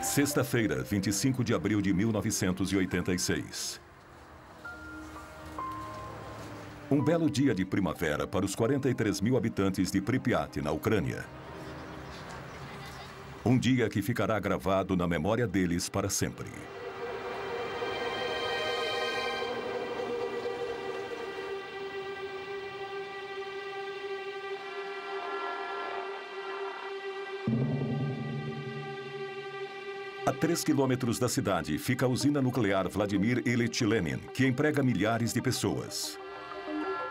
Sexta-feira, 25 de abril de 1986. Um belo dia de primavera para os 43 mil habitantes de Pripyat, na Ucrânia. Um dia que ficará gravado na memória deles para sempre. A 3 quilômetros da cidade fica a usina nuclear Vladimir Ilyich Lenin, que emprega milhares de pessoas.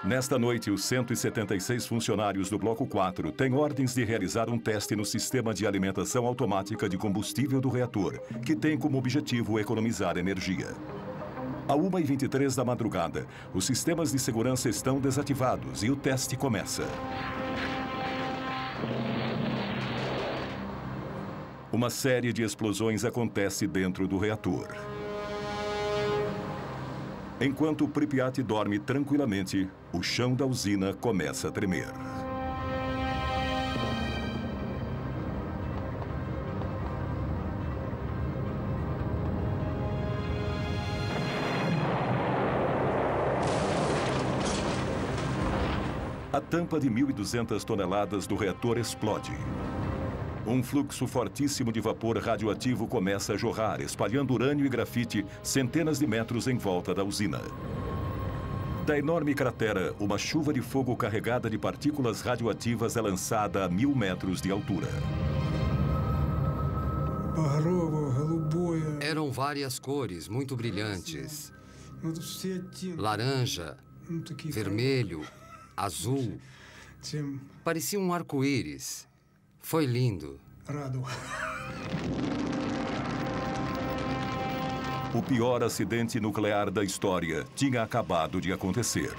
Nesta noite, os 176 funcionários do Bloco 4 têm ordens de realizar um teste no sistema de alimentação automática de combustível do reator, que tem como objetivo economizar energia. À 1h23 da madrugada, os sistemas de segurança estão desativados e o teste começa. Uma série de explosões acontece dentro do reator. Enquanto Pripyat dorme tranquilamente, o chão da usina começa a tremer. A tampa de 1.200 toneladas do reator explode. Um fluxo fortíssimo de vapor radioativo começa a jorrar, espalhando urânio e grafite centenas de metros em volta da usina. Da enorme cratera, uma chuva de fogo carregada de partículas radioativas é lançada a 1.000 metros de altura. Eram várias cores muito brilhantes. Laranja, vermelho, azul. Parecia um arco-íris. Foi lindo. O pior acidente nuclear da história tinha acabado de acontecer.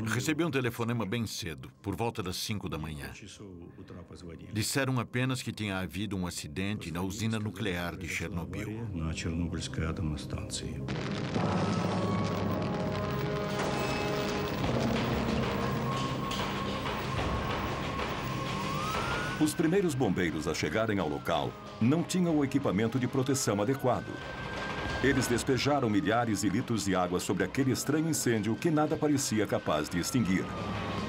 Recebi um telefonema bem cedo, por volta das 5 da manhã. Disseram apenas que tinha havido um acidente na usina nuclear de Chernobyl. Os primeiros bombeiros a chegarem ao local não tinham o equipamento de proteção adequado. Eles despejaram milhares de litros de água sobre aquele estranho incêndio que nada parecia capaz de extinguir.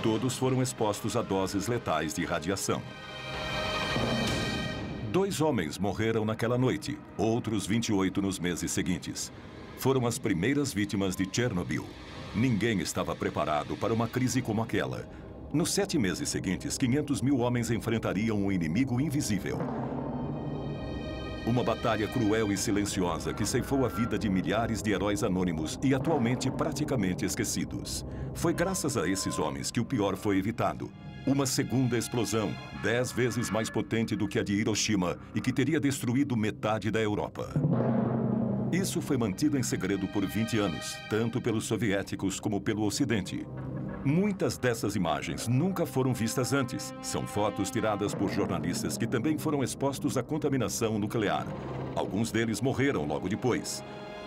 Todos foram expostos a doses letais de radiação. 2 homens morreram naquela noite, outros 28 nos meses seguintes. Foram as primeiras vítimas de Chernobyl. Ninguém estava preparado para uma crise como aquela. Nos 7 meses seguintes, 500 mil homens enfrentariam um inimigo invisível. Uma batalha cruel e silenciosa que ceifou a vida de milhares de heróis anônimos e atualmente praticamente esquecidos. Foi graças a esses homens que o pior foi evitado. Uma segunda explosão, 10 vezes mais potente do que a de Hiroshima e que teria destruído metade da Europa. Isso foi mantido em segredo por 20 anos, tanto pelos soviéticos como pelo Ocidente. Muitas dessas imagens nunca foram vistas antes. São fotos tiradas por jornalistas que também foram expostos à contaminação nuclear. Alguns deles morreram logo depois.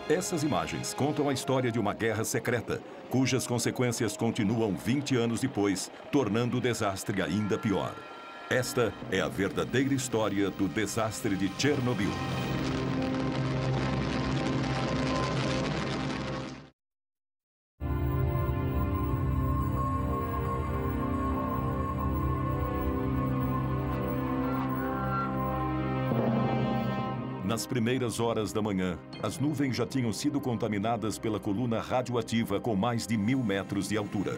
Essas imagens contam a história de uma guerra secreta, cujas consequências continuam 20 anos depois, tornando o desastre ainda pior. Esta é a verdadeira história do desastre de Chernobyl. Nas primeiras horas da manhã, as nuvens já tinham sido contaminadas pela coluna radioativa com mais de 1.000 metros de altura.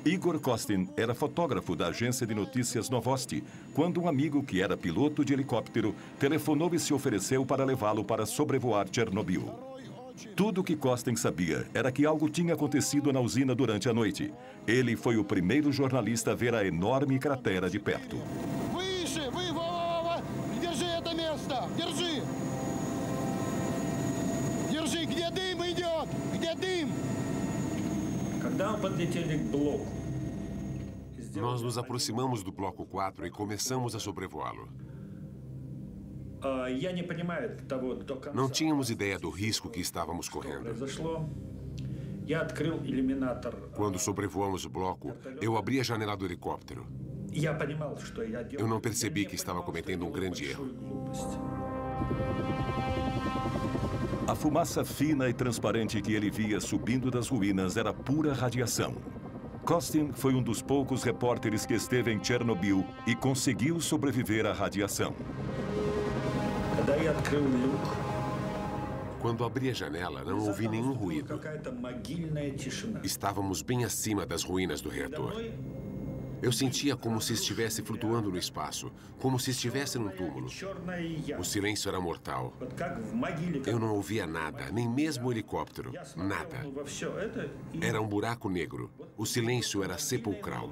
Igor Kostin era fotógrafo da agência de notícias Novosti, quando um amigo que era piloto de helicóptero telefonou e se ofereceu para levá-lo para sobrevoar Chernobyl. Tudo o que Kostin sabia era que algo tinha acontecido na usina durante a noite. Ele foi o primeiro jornalista a ver a enorme cratera de perto. Nós nos aproximamos do Bloco 4 e começamos a sobrevoá-lo. Não tínhamos ideia do risco que estávamos correndo. Quando sobrevoamos o bloco, eu abri a janela do helicóptero. Eu não percebi que estava cometendo um grande erro. A fumaça fina e transparente que ele via subindo das ruínas era pura radiação. Costin foi um dos poucos repórteres que esteve em Chernobyl e conseguiu sobreviver à radiação. Quando abri a janela, não ouvi nenhum ruído. Estávamos bem acima das ruínas do reator. Eu sentia como se estivesse flutuando no espaço, como se estivesse num túmulo. O silêncio era mortal. Eu não ouvia nada, nem mesmo o helicóptero. Nada. Era um buraco negro. O silêncio era sepulcral.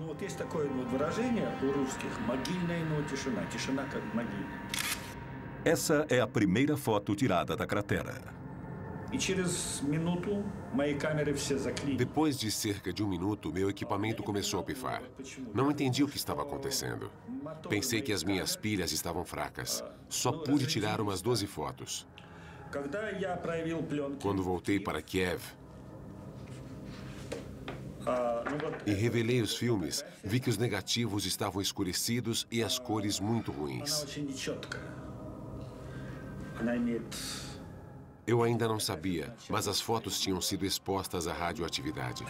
Essa é a primeira foto tirada da cratera. Depois de cerca de 1 minuto, meu equipamento começou a pifar. Não entendi o que estava acontecendo. Pensei que as minhas pilhas estavam fracas. Só pude tirar umas 12 fotos. Quando voltei para Kiev e revelei os filmes, vi que os negativos estavam escurecidos e as cores muito ruins. Eu ainda não sabia, mas as fotos tinham sido expostas à radioatividade.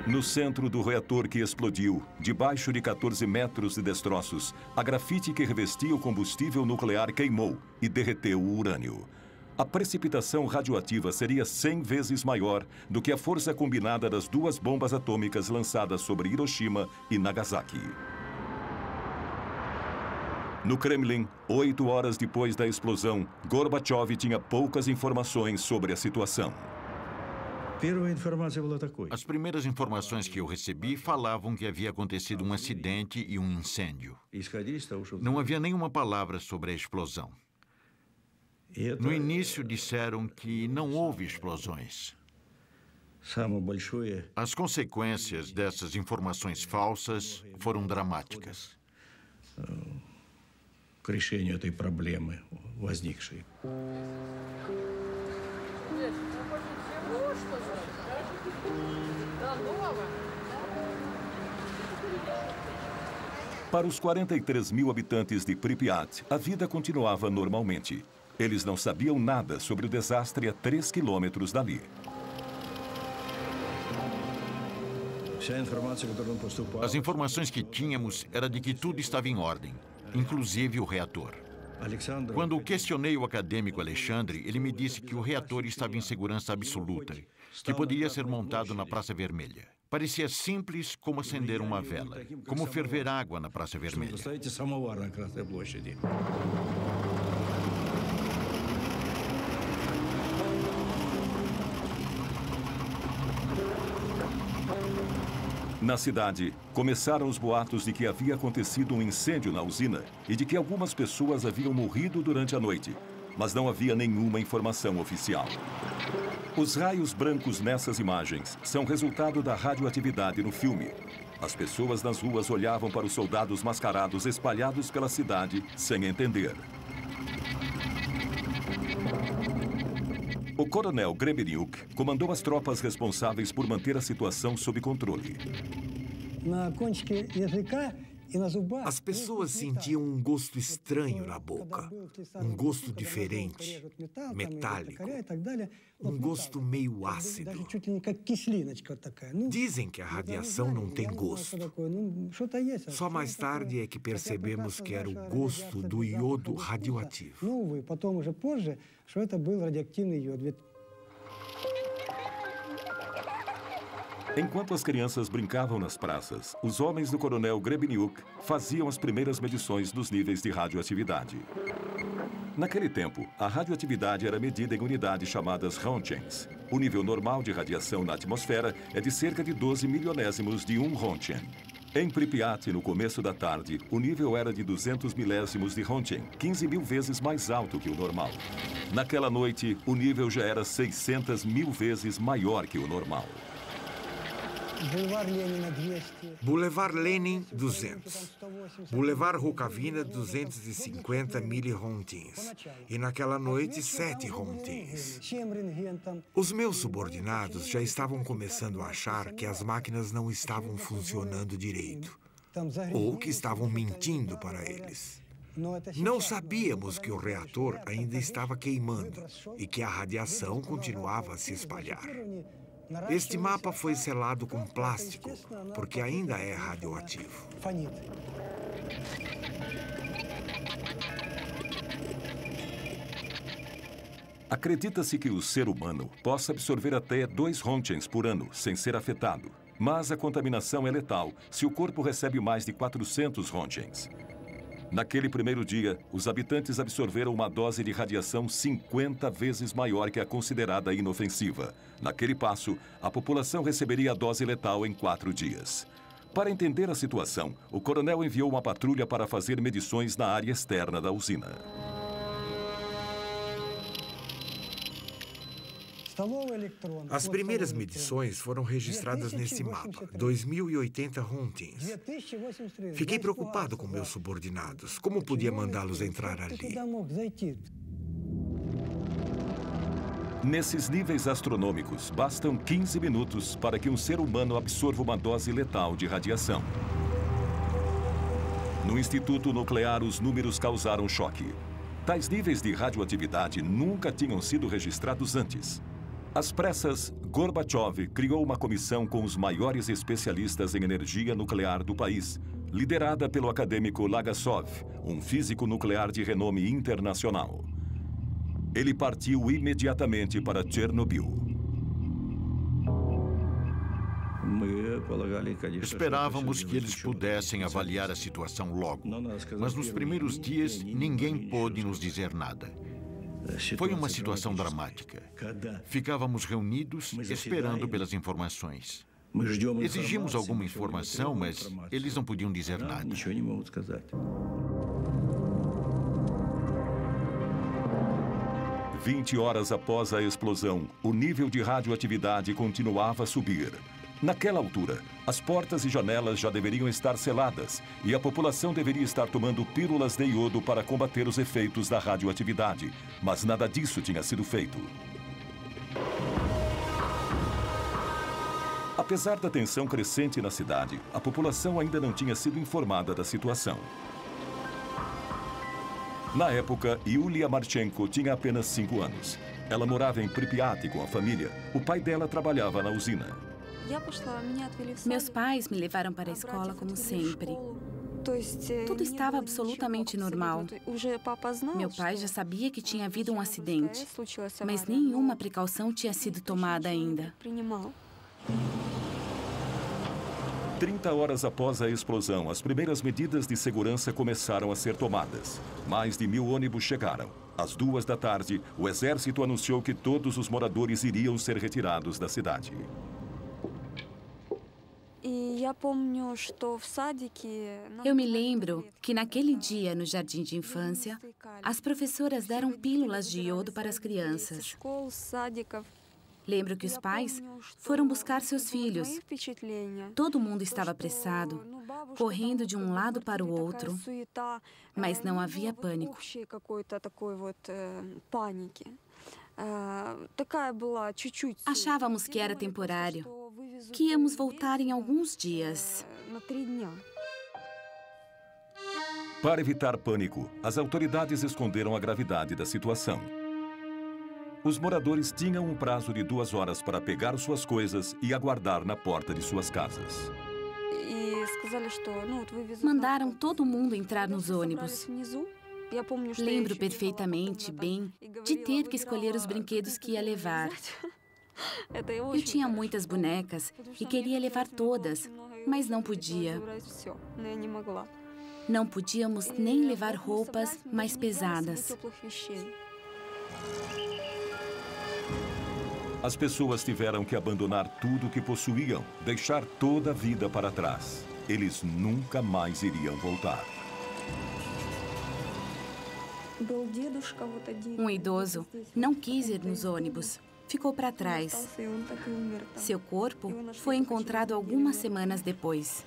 No centro do reator que explodiu, debaixo de 14 metros de destroços, a grafite que revestia o combustível nuclear queimou e derreteu o urânio. A precipitação radioativa seria 100 vezes maior do que a força combinada das 2 bombas atômicas lançadas sobre Hiroshima e Nagasaki. No Kremlin, 8 horas depois da explosão, Gorbachev tinha poucas informações sobre a situação. As primeiras informações que eu recebi falavam que havia acontecido um acidente e um incêndio. Não havia nenhuma palavra sobre a explosão. No início disseram que não houve explosões. As consequências dessas informações falsas foram dramáticas. К решению этой проблемы возникшей. Para os 43 mil habitantes de Pripyat, a vida continuava normalmente. Eles não sabiam nada sobre o desastre a 3 quilômetros dali. As informações que tínhamos era de que tudo estava em ordem, inclusive o reator. Quando questionei o acadêmico Alexandre, ele me disse que o reator estava em segurança absoluta, que poderia ser montado na Praça Vermelha. Parecia simples como acender uma vela, como ferver água na Praça Vermelha. Na cidade, começaram os boatos de que havia acontecido um incêndio na usina e de que algumas pessoas haviam morrido durante a noite, mas não havia nenhuma informação oficial. Os raios brancos nessas imagens são resultado da radioatividade no filme. As pessoas nas ruas olhavam para os soldados mascarados espalhados pela cidade sem entender. O coronel Gremeniuk comandou as tropas responsáveis por manter a situação sob controle. As pessoas sentiam um gosto estranho na boca, um gosto diferente, metálico, um gosto meio ácido. Dizem que a radiação não tem gosto. Só mais tarde é que percebemos que era o gosto do iodo radioativo. Enquanto as crianças brincavam nas praças, os homens do coronel Gremeniuk faziam as primeiras medições dos níveis de radioatividade. Naquele tempo, a radioatividade era medida em unidades chamadas Rontgens. O nível normal de radiação na atmosfera é de cerca de 12 milionésimos de 1 Rontgen. Em Pripyat, no começo da tarde, o nível era de 200 milésimos de Rontgen, 15 mil vezes mais alto que o normal. Naquela noite, o nível já era 600 mil vezes maior que o normal. Boulevard Lenin, 200. Boulevard Rukavina, 250 milirondins. E naquela noite, 7 rondins. Os meus subordinados já estavam começando a achar que as máquinas não estavam funcionando direito. Ou que estavam mentindo para eles. Não sabíamos que o reator ainda estava queimando e que a radiação continuava a se espalhar. Este mapa foi selado com plástico, porque ainda é radioativo. Acredita-se que o ser humano possa absorver até 2 röntgens por ano sem ser afetado. Mas a contaminação é letal se o corpo recebe mais de 400 röntgens. Naquele primeiro dia, os habitantes absorveram uma dose de radiação 50 vezes maior que a considerada inofensiva. Naquele passo, a população receberia a dose letal em 4 dias. Para entender a situação, o coronel enviou uma patrulha para fazer medições na área externa da usina. As primeiras medições foram registradas nesse mapa, 2.080 röntgens. Fiquei preocupado com meus subordinados. Como podia mandá-los entrar ali? Nesses níveis astronômicos, bastam 15 minutos para que um ser humano absorva uma dose letal de radiação. No Instituto Nuclear, os números causaram choque. Tais níveis de radioatividade nunca tinham sido registrados antes. Às pressas, Gorbachev criou uma comissão com os maiores especialistas em energia nuclear do país, liderada pelo acadêmico Legasov, um físico nuclear de renome internacional. Ele partiu imediatamente para Chernobyl. Esperávamos que eles pudessem avaliar a situação logo, mas nos primeiros dias ninguém pôde nos dizer nada. Foi uma situação dramática. Ficávamos reunidos, esperando pelas informações. Exigimos alguma informação, mas eles não podiam dizer nada. 20 horas após a explosão, o nível de radioatividade continuava a subir. Naquela altura, as portas e janelas já deveriam estar seladas e a população deveria estar tomando pílulas de iodo para combater os efeitos da radioatividade, mas nada disso tinha sido feito. Apesar da tensão crescente na cidade, a população ainda não tinha sido informada da situação. Na época, Yulia Marchenko tinha apenas 5 anos. Ela morava em Pripyat com a família. O pai dela trabalhava na usina. Meus pais me levaram para a escola como sempre. Tudo estava absolutamente normal. Meu pai já sabia que tinha havido um acidente, mas nenhuma precaução tinha sido tomada ainda. 30 horas após a explosão, as primeiras medidas de segurança começaram a ser tomadas. Mais de 1000 ônibus chegaram. Às 2 da tarde, o exército anunciou que todos os moradores iriam ser retirados da cidade. Eu me lembro que naquele dia, no jardim de infância, as professoras deram pílulas de iodo para as crianças. Lembro que os pais foram buscar seus filhos. Todo mundo estava apressado, correndo de um lado para o outro, mas não havia pânico. Achávamos que era temporário, que íamos voltar em alguns dias. Para evitar pânico, as autoridades esconderam a gravidade da situação. Os moradores tinham um prazo de 2 horas para pegar suas coisas e aguardar na porta de suas casas. Mandaram todo mundo entrar nos ônibus. Lembro perfeitamente bem de ter que escolher os brinquedos que ia levar. Eu tinha muitas bonecas e queria levar todas, mas não podia. Não podíamos nem levar roupas mais pesadas. As pessoas tiveram que abandonar tudo o que possuíam, deixar toda a vida para trás. Eles nunca mais iriam voltar. Um idoso não quis ir nos ônibus. ficou para trás. Seu corpo foi encontrado algumas semanas depois.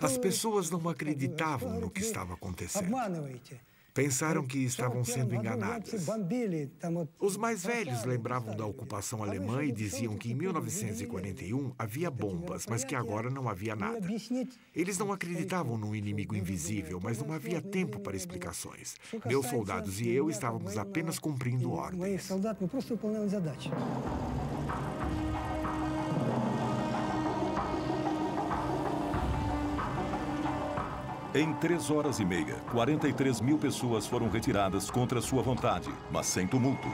As pessoas não acreditavam no que estava acontecendo. Pensaram que estavam sendo enganadas. Os mais velhos lembravam da ocupação alemã e diziam que em 1941 havia bombas, mas que agora não havia nada. Eles não acreditavam num inimigo invisível, mas não havia tempo para explicações. Meus soldados e eu estávamos apenas cumprindo ordens. Em 3 horas e meia, 43 mil pessoas foram retiradas contra sua vontade, mas sem tumulto.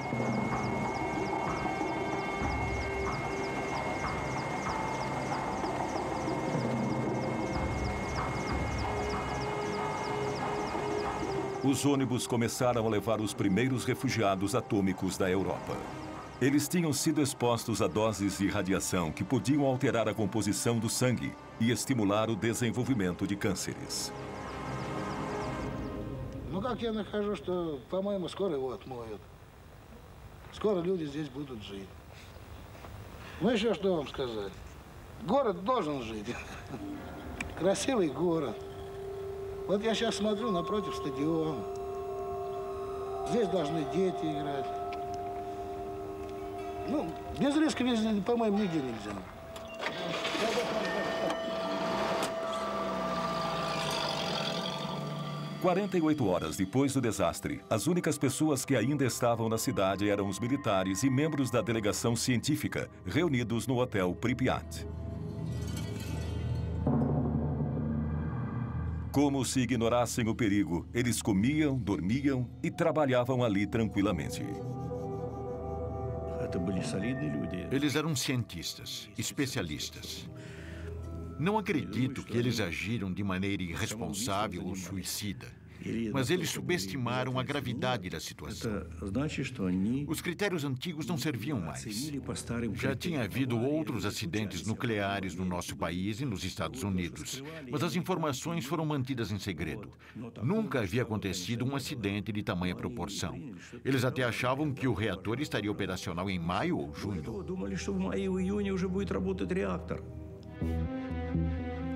Os ônibus começaram a levar os primeiros refugiados atômicos da Europa. Eles tinham sido expostos a doses de radiação que podiam alterar a composição do sangue e estimular o desenvolvimento de cânceres. Ну, как я нахожу, что, по-моему, скоро его отмоют. Скоро люди здесь будут жить. Ну, еще что вам сказать? Город должен жить. Красивый город. Вот я сейчас смотрю напротив стадиона. Здесь должны дети играть. Ну, без риска, по-моему, нигде нельзя. 48 horas depois do desastre, as únicas pessoas que ainda estavam na cidade eram os militares e membros da delegação científica, reunidos no hotel Pripyat. Como se ignorassem o perigo, eles comiam, dormiam e trabalhavam ali tranquilamente. Eles eram cientistas, especialistas. Não acredito que eles agiram de maneira irresponsável ou suicida, mas eles subestimaram a gravidade da situação. Os critérios antigos não serviam mais. Já tinha havido outros acidentes nucleares no nosso país e nos Estados Unidos, mas as informações foram mantidas em segredo. Nunca havia acontecido um acidente de tamanha proporção. Eles até achavam que o reator estaria operacional em maio ou junho.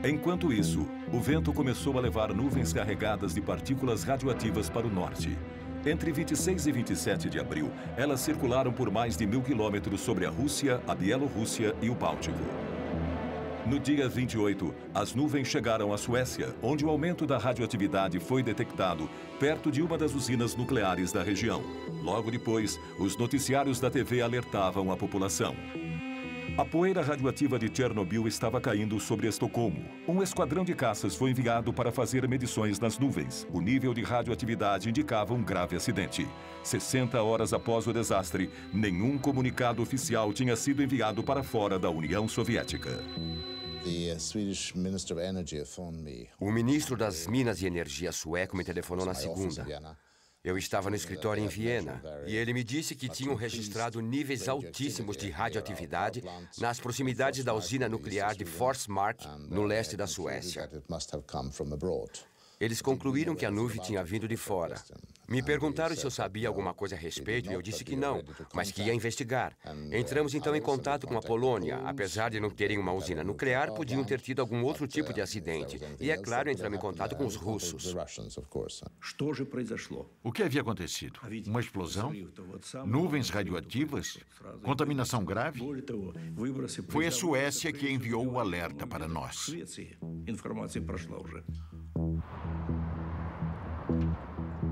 Enquanto isso, o vento começou a levar nuvens carregadas de partículas radioativas para o norte. Entre 26 e 27 de abril, elas circularam por mais de 1000 quilômetros sobre a Rússia, a Bielorrússia e o Báltico. No dia 28, as nuvens chegaram à Suécia, onde o aumento da radioatividade foi detectado perto de uma das usinas nucleares da região. Logo depois, os noticiários da TV alertavam a população. A poeira radioativa de Chernobyl estava caindo sobre Estocolmo. Um esquadrão de caças foi enviado para fazer medições nas nuvens. O nível de radioatividade indicava um grave acidente. 60 horas após o desastre, nenhum comunicado oficial tinha sido enviado para fora da União Soviética. O ministro das Minas e Energia sueco me telefonou na segunda. Eu estava no escritório em Viena e ele me disse que tinham registrado níveis altíssimos de radioatividade nas proximidades da usina nuclear de Forsmark, no leste da Suécia. Eles concluíram que a nuvem tinha vindo de fora. Me perguntaram se eu sabia alguma coisa a respeito e eu disse que não, mas que ia investigar. Entramos então em contato com a Polônia. Apesar de não terem uma usina nuclear, podiam ter tido algum outro tipo de acidente. E, é claro, entramos em contato com os russos. O que havia acontecido? Uma explosão? Nuvens radioativas? Contaminação grave? Foi a Suécia que enviou o alerta para nós.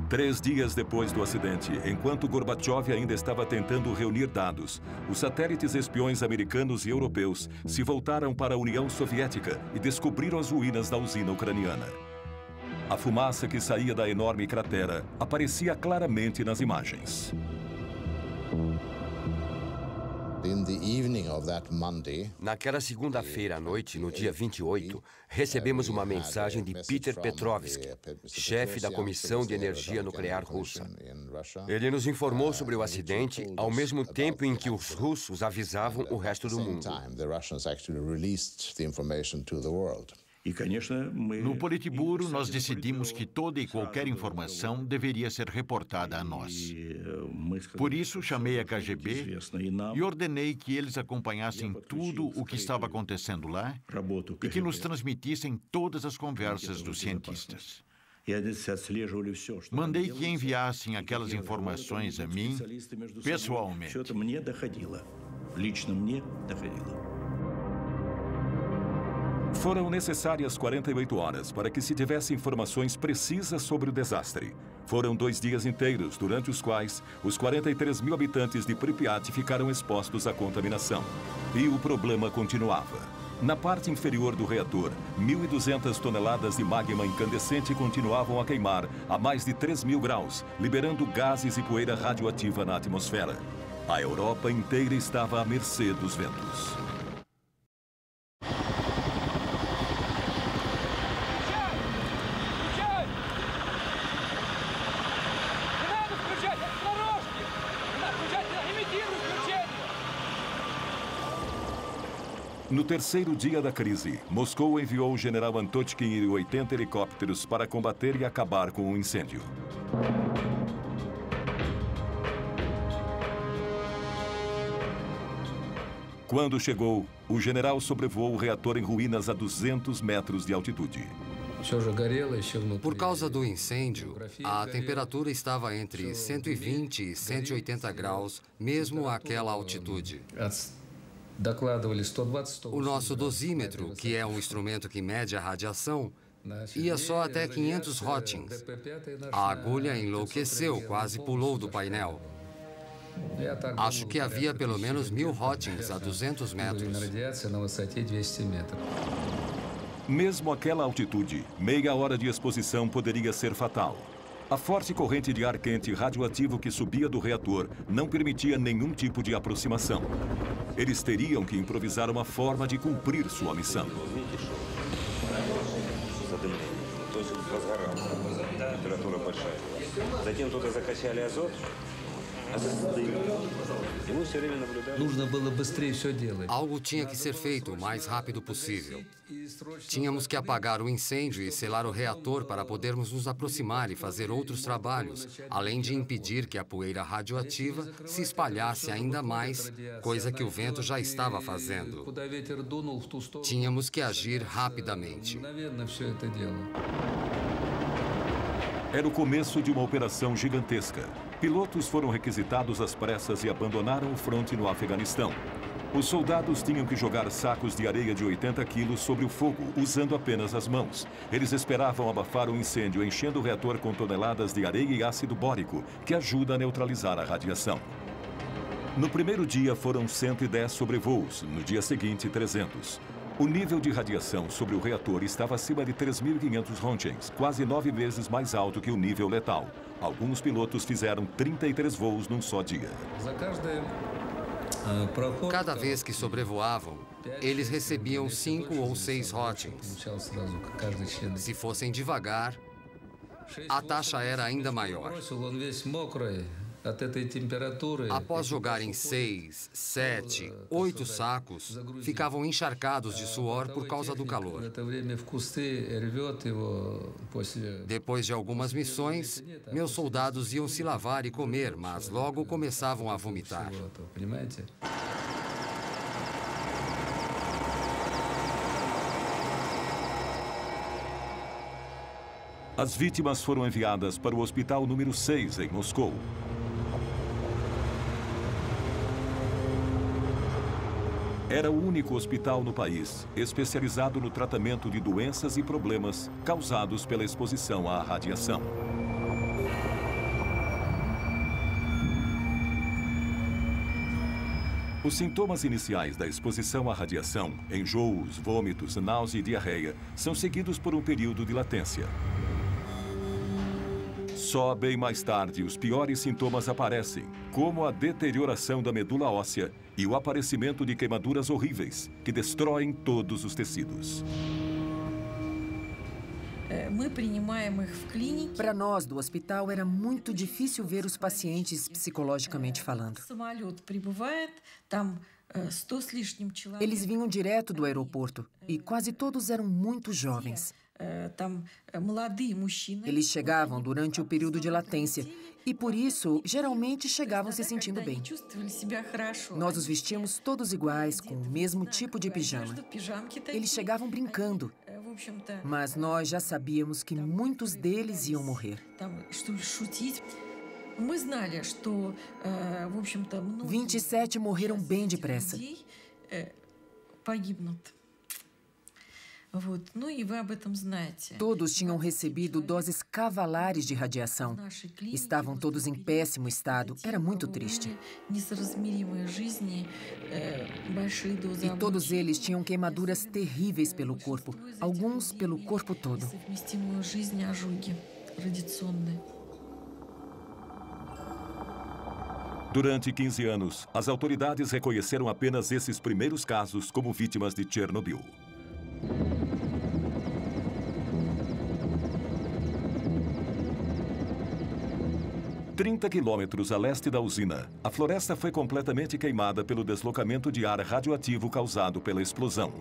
3 dias depois do acidente, enquanto Gorbachev ainda estava tentando reunir dados, os satélites espiões americanos e europeus se voltaram para a União Soviética e descobriram as ruínas da usina ucraniana. A fumaça que saía da enorme cratera aparecia claramente nas imagens. Naquela segunda-feira à noite, no dia 28, recebemos uma mensagem de Peter Petrovsky, chefe da Comissão de Energia Nuclear Russa. Ele nos informou sobre o acidente ao mesmo tempo em que os russos avisavam o resto do mundo. No Politburo, nós decidimos que toda e qualquer informação deveria ser reportada a nós. Por isso, chamei a KGB e ordenei que eles acompanhassem tudo o que estava acontecendo lá e que nos transmitissem todas as conversas dos cientistas. Mandei que enviassem aquelas informações a mim pessoalmente. Foram necessárias 48 horas para que se tivesse informações precisas sobre o desastre. Foram 2 dias inteiros, durante os quais os 43 mil habitantes de Pripyat ficaram expostos à contaminação. E o problema continuava. Na parte inferior do reator, 1.200 toneladas de magma incandescente continuavam a queimar a mais de 3.000 graus, liberando gases e poeira radioativa na atmosfera. A Europa inteira estava à mercê dos ventos. No terceiro dia da crise, Moscou enviou o general Antotkin e 80 helicópteros para combater e acabar com o incêndio. Quando chegou, o general sobrevoou o reator em ruínas a 200 metros de altitude. Por causa do incêndio, a temperatura estava entre 120 e 180 graus, mesmo àquela altitude. O nosso dosímetro, que é um instrumento que mede a radiação, ia só até 500 rotings. A agulha enlouqueceu, quase pulou do painel. Acho que havia pelo menos 1000 rotings a 200 metros. Mesmo àquela altitude, meia hora de exposição poderia ser fatal. A forte corrente de ar quente radioativo que subia do reator não permitia nenhum tipo de aproximação. Eles teriam que improvisar uma forma de cumprir sua missão. Algo tinha que ser feito o mais rápido possível. Tínhamos que apagar o incêndio e selar o reator para podermos nos aproximar e fazer outros trabalhos, além de impedir que a poeira radioativa se espalhasse ainda mais, coisa que o vento já estava fazendo. Tínhamos que agir rapidamente. Era o começo de uma operação gigantesca. Pilotos foram requisitados às pressas e abandonaram o fronte no Afeganistão. Os soldados tinham que jogar sacos de areia de 80 quilos sobre o fogo, usando apenas as mãos. Eles esperavam abafar o incêndio, enchendo o reator com toneladas de areia e ácido bórico, que ajuda a neutralizar a radiação. No primeiro dia foram 110 sobrevoos, no dia seguinte 300. O nível de radiação sobre o reator estava acima de 3.500 rontgens, quase 9 vezes mais alto que o nível letal. Alguns pilotos fizeram 33 voos num só dia. Cada vez que sobrevoavam, eles recebiam 5 ou 6 rontgens. Se fossem devagar, a taxa era ainda maior. Após jogarem 6, 7, 8 sacos, ficavam encharcados de suor por causa do calor. Depois de algumas missões, meus soldados iam se lavar e comer, mas logo começavam a vomitar. As vítimas foram enviadas para o hospital número 6, em Moscou. Era o único hospital no país especializado no tratamento de doenças e problemas causados pela exposição à radiação. Os sintomas iniciais da exposição à radiação, enjoos, vômitos, náusea e diarreia, são seguidos por um período de latência. Só bem mais tarde, os piores sintomas aparecem, como a deterioração da medula óssea e o aparecimento de queimaduras horríveis, que destroem todos os tecidos. Para nós do hospital era muito difícil ver os pacientes psicologicamente falando. Eles vinham direto do aeroporto e quase todos eram muito jovens. Eles chegavam durante o período de latência e, por isso, geralmente chegavam se sentindo bem. Nós os vestíamos todos iguais, com o mesmo tipo de pijama. Eles chegavam brincando, mas nós já sabíamos que muitos deles iam morrer. 27 morreram bem depressa. Todos tinham recebido doses cavalares de radiação. Estavam todos em péssimo estado. Era muito triste. E todos eles tinham queimaduras terríveis pelo corpo, alguns pelo corpo todo. Durante 15 anos, as autoridades reconheceram apenas esses primeiros casos como vítimas de Chernobyl. A 30 quilômetros a leste da usina, a floresta foi completamente queimada pelo deslocamento de ar radioativo causado pela explosão.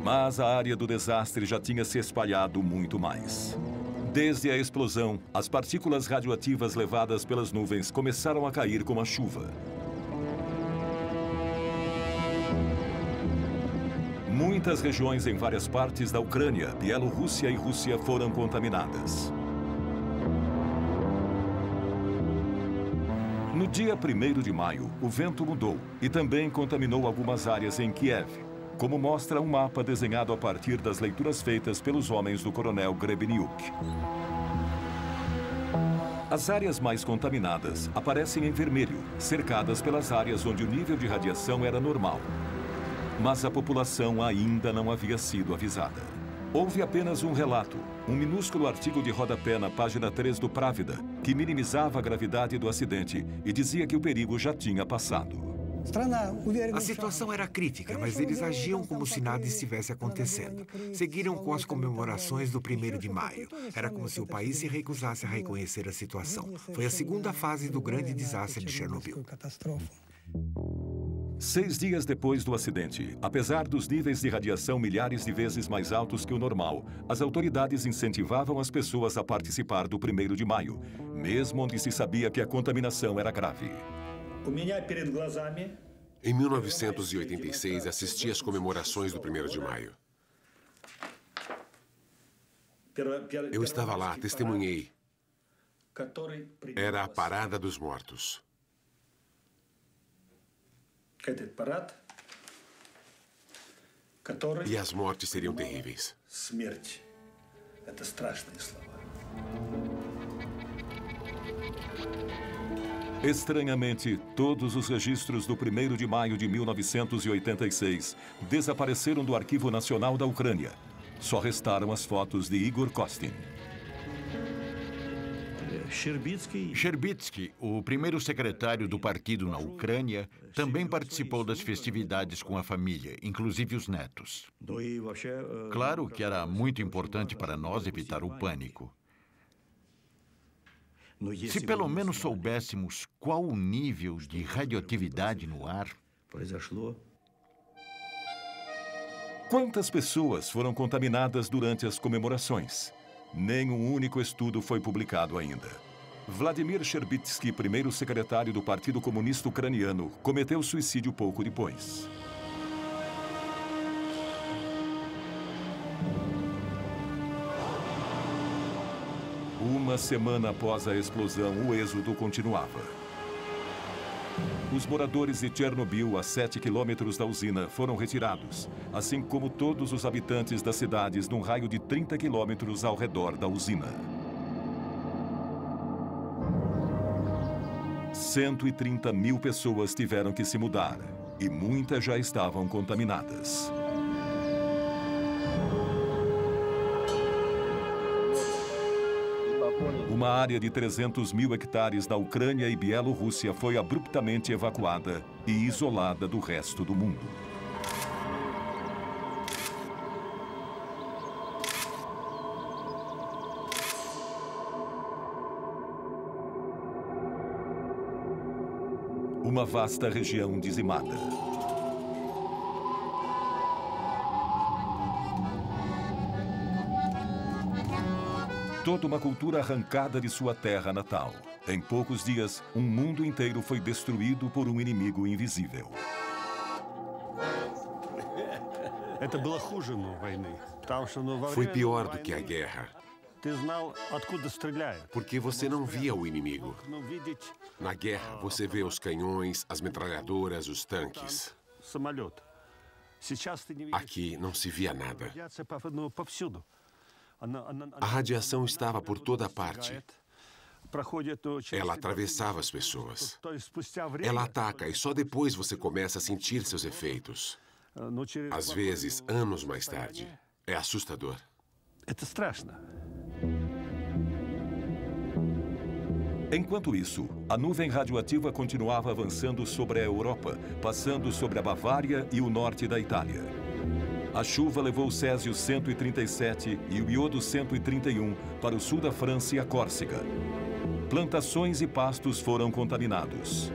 Mas a área do desastre já tinha se espalhado muito mais. Desde a explosão, as partículas radioativas levadas pelas nuvens começaram a cair como a chuva. Muitas regiões em várias partes da Ucrânia, Bielorrússia e Rússia foram contaminadas. No dia 1º de maio, o vento mudou e também contaminou algumas áreas em Kiev, como mostra um mapa desenhado a partir das leituras feitas pelos homens do coronel Grebeniuk. As áreas mais contaminadas aparecem em vermelho, cercadas pelas áreas onde o nível de radiação era normal. Mas a população ainda não havia sido avisada. Houve apenas um relato, um minúsculo artigo de rodapé na página 3 do Pravda, que minimizava a gravidade do acidente e dizia que o perigo já tinha passado. A situação era crítica, mas eles agiam como se nada estivesse acontecendo. Seguiram com as comemorações do 1º de maio. Era como se o país se recusasse a reconhecer a situação. Foi a segunda fase do grande desastre de Chernobyl. 6 dias depois do acidente, apesar dos níveis de radiação milhares de vezes mais altos que o normal, as autoridades incentivavam as pessoas a participar do 1º de maio, mesmo onde se sabia que a contaminação era grave. Em 1986, assisti às comemorações do 1º de maio. Eu estava lá, testemunhei. Era a Parada dos Mortos. E as mortes seriam terríveis. Estranhamente, todos os registros do 1º de maio de 1986 desapareceram do Arquivo Nacional da Ucrânia. Só restaram as fotos de Igor Kostin. Sherbitsky, o primeiro secretário do partido na Ucrânia, também participou das festividades com a família, inclusive os netos. Claro que era muito importante para nós evitar o pânico. Se pelo menos soubéssemos qual o nível de radioatividade no ar... Quantas pessoas foram contaminadas durante as comemorações? Nenhum único estudo foi publicado ainda. Vladimir Sherbitsky, primeiro secretário do Partido Comunista Ucraniano, cometeu suicídio pouco depois. Uma semana após a explosão, o êxodo continuava. Os moradores de Chernobyl, a 7 quilômetros da usina, foram retirados, assim como todos os habitantes das cidades num raio de 30 quilômetros ao redor da usina. 130 mil pessoas tiveram que se mudar e muitas já estavam contaminadas. Uma área de 300 mil hectares da Ucrânia e Bielorrússia foi abruptamente evacuada e isolada do resto do mundo. uma vasta região dizimada. Toda uma cultura arrancada de sua terra natal. Em poucos dias, um mundo inteiro foi destruído por um inimigo invisível. Foi pior do que a guerra. Porque você não via o inimigo. Na guerra, você vê os canhões, as metralhadoras, os tanques. Aqui não se via nada. A radiação estava por toda parte. Ela atravessava as pessoas. Ela ataca e só depois você começa a sentir seus efeitos. Às vezes, anos mais tarde. É assustador. Enquanto isso, a nuvem radioativa continuava avançando sobre a Europa, passando sobre a Bavária e o norte da Itália. A chuva levou o Césio 137 e o iodo 131 para o sul da França e a Córcega. Plantações e pastos foram contaminados.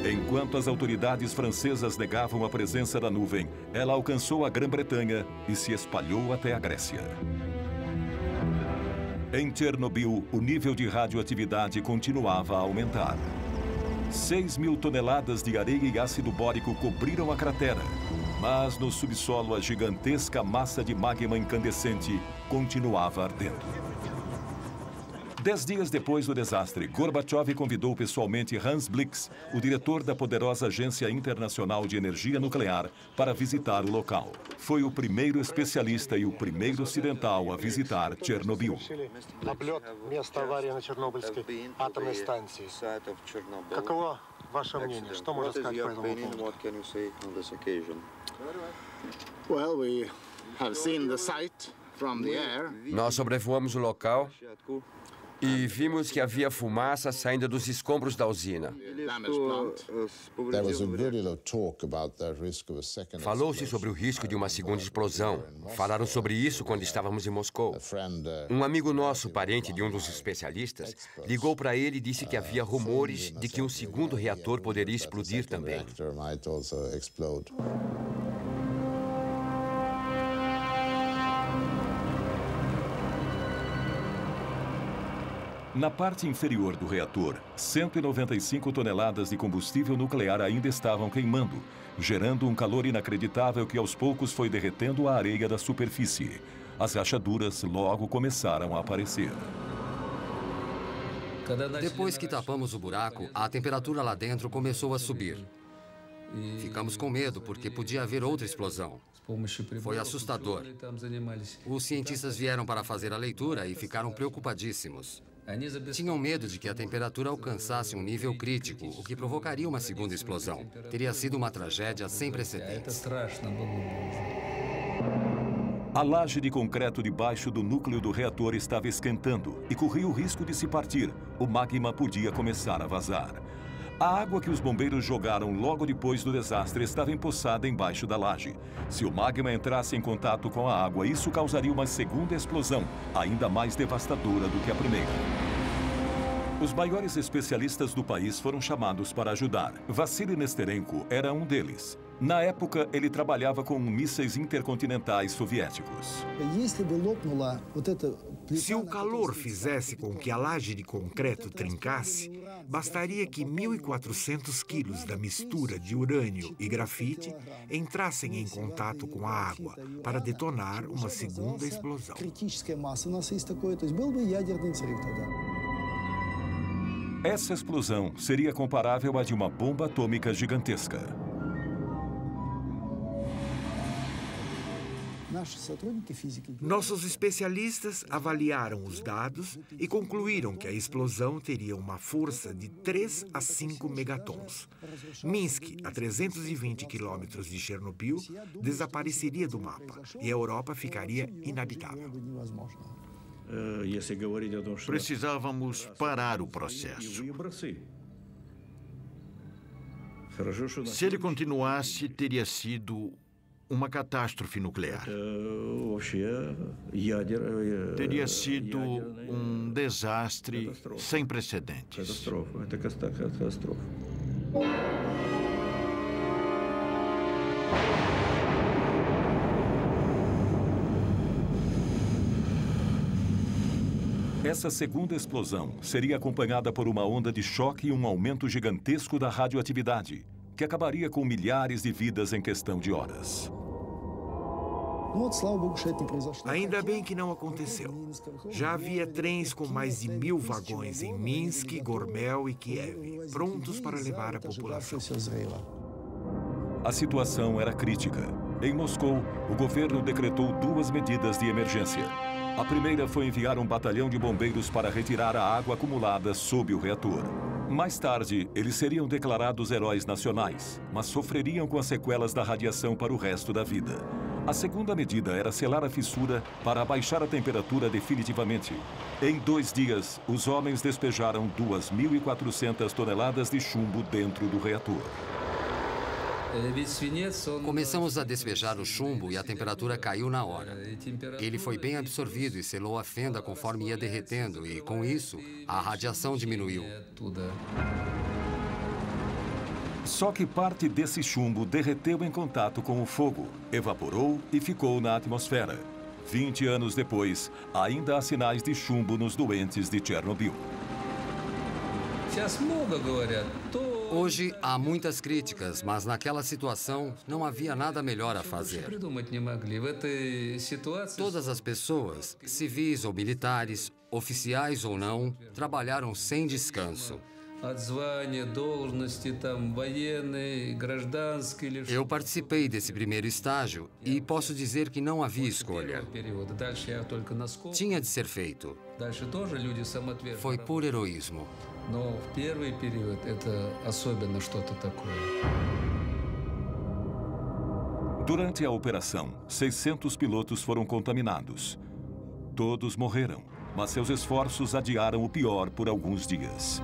Enquanto as autoridades francesas negavam a presença da nuvem, ela alcançou a Grã-Bretanha e se espalhou até a Grécia. Em Chernobyl, o nível de radioatividade continuava a aumentar. 6.000 toneladas de areia e ácido bórico cobriram a cratera. Mas no subsolo, a gigantesca massa de magma incandescente continuava ardendo. 10 dias depois do desastre, Gorbachev convidou pessoalmente Hans Blix, o diretor da poderosa Agência Internacional de Energia Nuclear, para visitar o local. Foi o primeiro especialista e o primeiro ocidental a visitar Chernobyl. Nós sobrevoamos o local e vimos que havia fumaça saindo dos escombros da usina. Falou-se sobre o risco de uma segunda explosão. Falaram sobre isso quando estávamos em Moscou. Um amigo nosso, parente de um dos especialistas, ligou para ele e disse que havia rumores de que um segundo reator poderia explodir também. Na parte inferior do reator, 195 toneladas de combustível nuclear ainda estavam queimando, gerando um calor inacreditável que aos poucos foi derretendo a areia da superfície. As rachaduras logo começaram a aparecer. Depois que tapamos o buraco, a temperatura lá dentro começou a subir. Ficamos com medo porque podia haver outra explosão. Foi assustador. Os cientistas vieram para fazer a leitura e ficaram preocupadíssimos. Tinham medo de que a temperatura alcançasse um nível crítico, o que provocaria uma segunda explosão. Teria sido uma tragédia sem precedentes. A laje de concreto debaixo do núcleo do reator estava esquentando e corria o risco de se partir. O magma podia começar a vazar. A água que os bombeiros jogaram logo depois do desastre estava empoçada embaixo da laje. Se o magma entrasse em contato com a água, isso causaria uma segunda explosão, ainda mais devastadora do que a primeira. Os maiores especialistas do país foram chamados para ajudar. Vassily Nesterenko era um deles. Na época, ele trabalhava com mísseis intercontinentais soviéticos. Se o calor fizesse com que a laje de concreto trincasse, bastaria que 1.400 quilos da mistura de urânio e grafite entrassem em contato com a água para detonar uma segunda explosão. Essa explosão seria comparável à de uma bomba atômica gigantesca. Nossos especialistas avaliaram os dados e concluíram que a explosão teria uma força de 3 a 5 megatons. Minsk, a 320 quilômetros de Chernobyl, desapareceria do mapa e a Europa ficaria inabitável. Precisávamos parar o processo. Se ele continuasse, teria sido uma catástrofe nuclear. Teria sido um desastre sem precedentes. Essa segunda explosão seria acompanhada por uma onda de choque e um aumento gigantesco da radioatividade, que acabaria com milhares de vidas em questão de horas. Ainda bem que não aconteceu. Já havia trens com mais de 1000 vagões em Minsk, Gormel e Kiev, prontos para levar a população. A situação era crítica. Em Moscou, o governo decretou 2 medidas de emergência. A primeira foi enviar um batalhão de bombeiros para retirar a água acumulada sob o reator. Mais tarde, eles seriam declarados heróis nacionais, mas sofreriam com as sequelas da radiação para o resto da vida. A segunda medida era selar a fissura para abaixar a temperatura definitivamente. Em 2 dias, os homens despejaram 2.400 toneladas de chumbo dentro do reator. Começamos a despejar o chumbo e a temperatura caiu na hora. Ele foi bem absorvido e selou a fenda conforme ia derretendo e, com isso, a radiação diminuiu. Só que parte desse chumbo derreteu em contato com o fogo, evaporou e ficou na atmosfera. 20 anos depois, ainda há sinais de chumbo nos doentes de Chernobyl. Hoje há muitas críticas, mas naquela situação não havia nada melhor a fazer. Todas as pessoas, civis ou militares, oficiais ou não, trabalharam sem descanso. Eu participei desse primeiro estágio e posso dizer que não havia escolha. Tinha de ser feito. Foi por heroísmo. Durante a operação, 600 pilotos foram contaminados. Todos morreram, mas seus esforços adiaram o pior por alguns dias.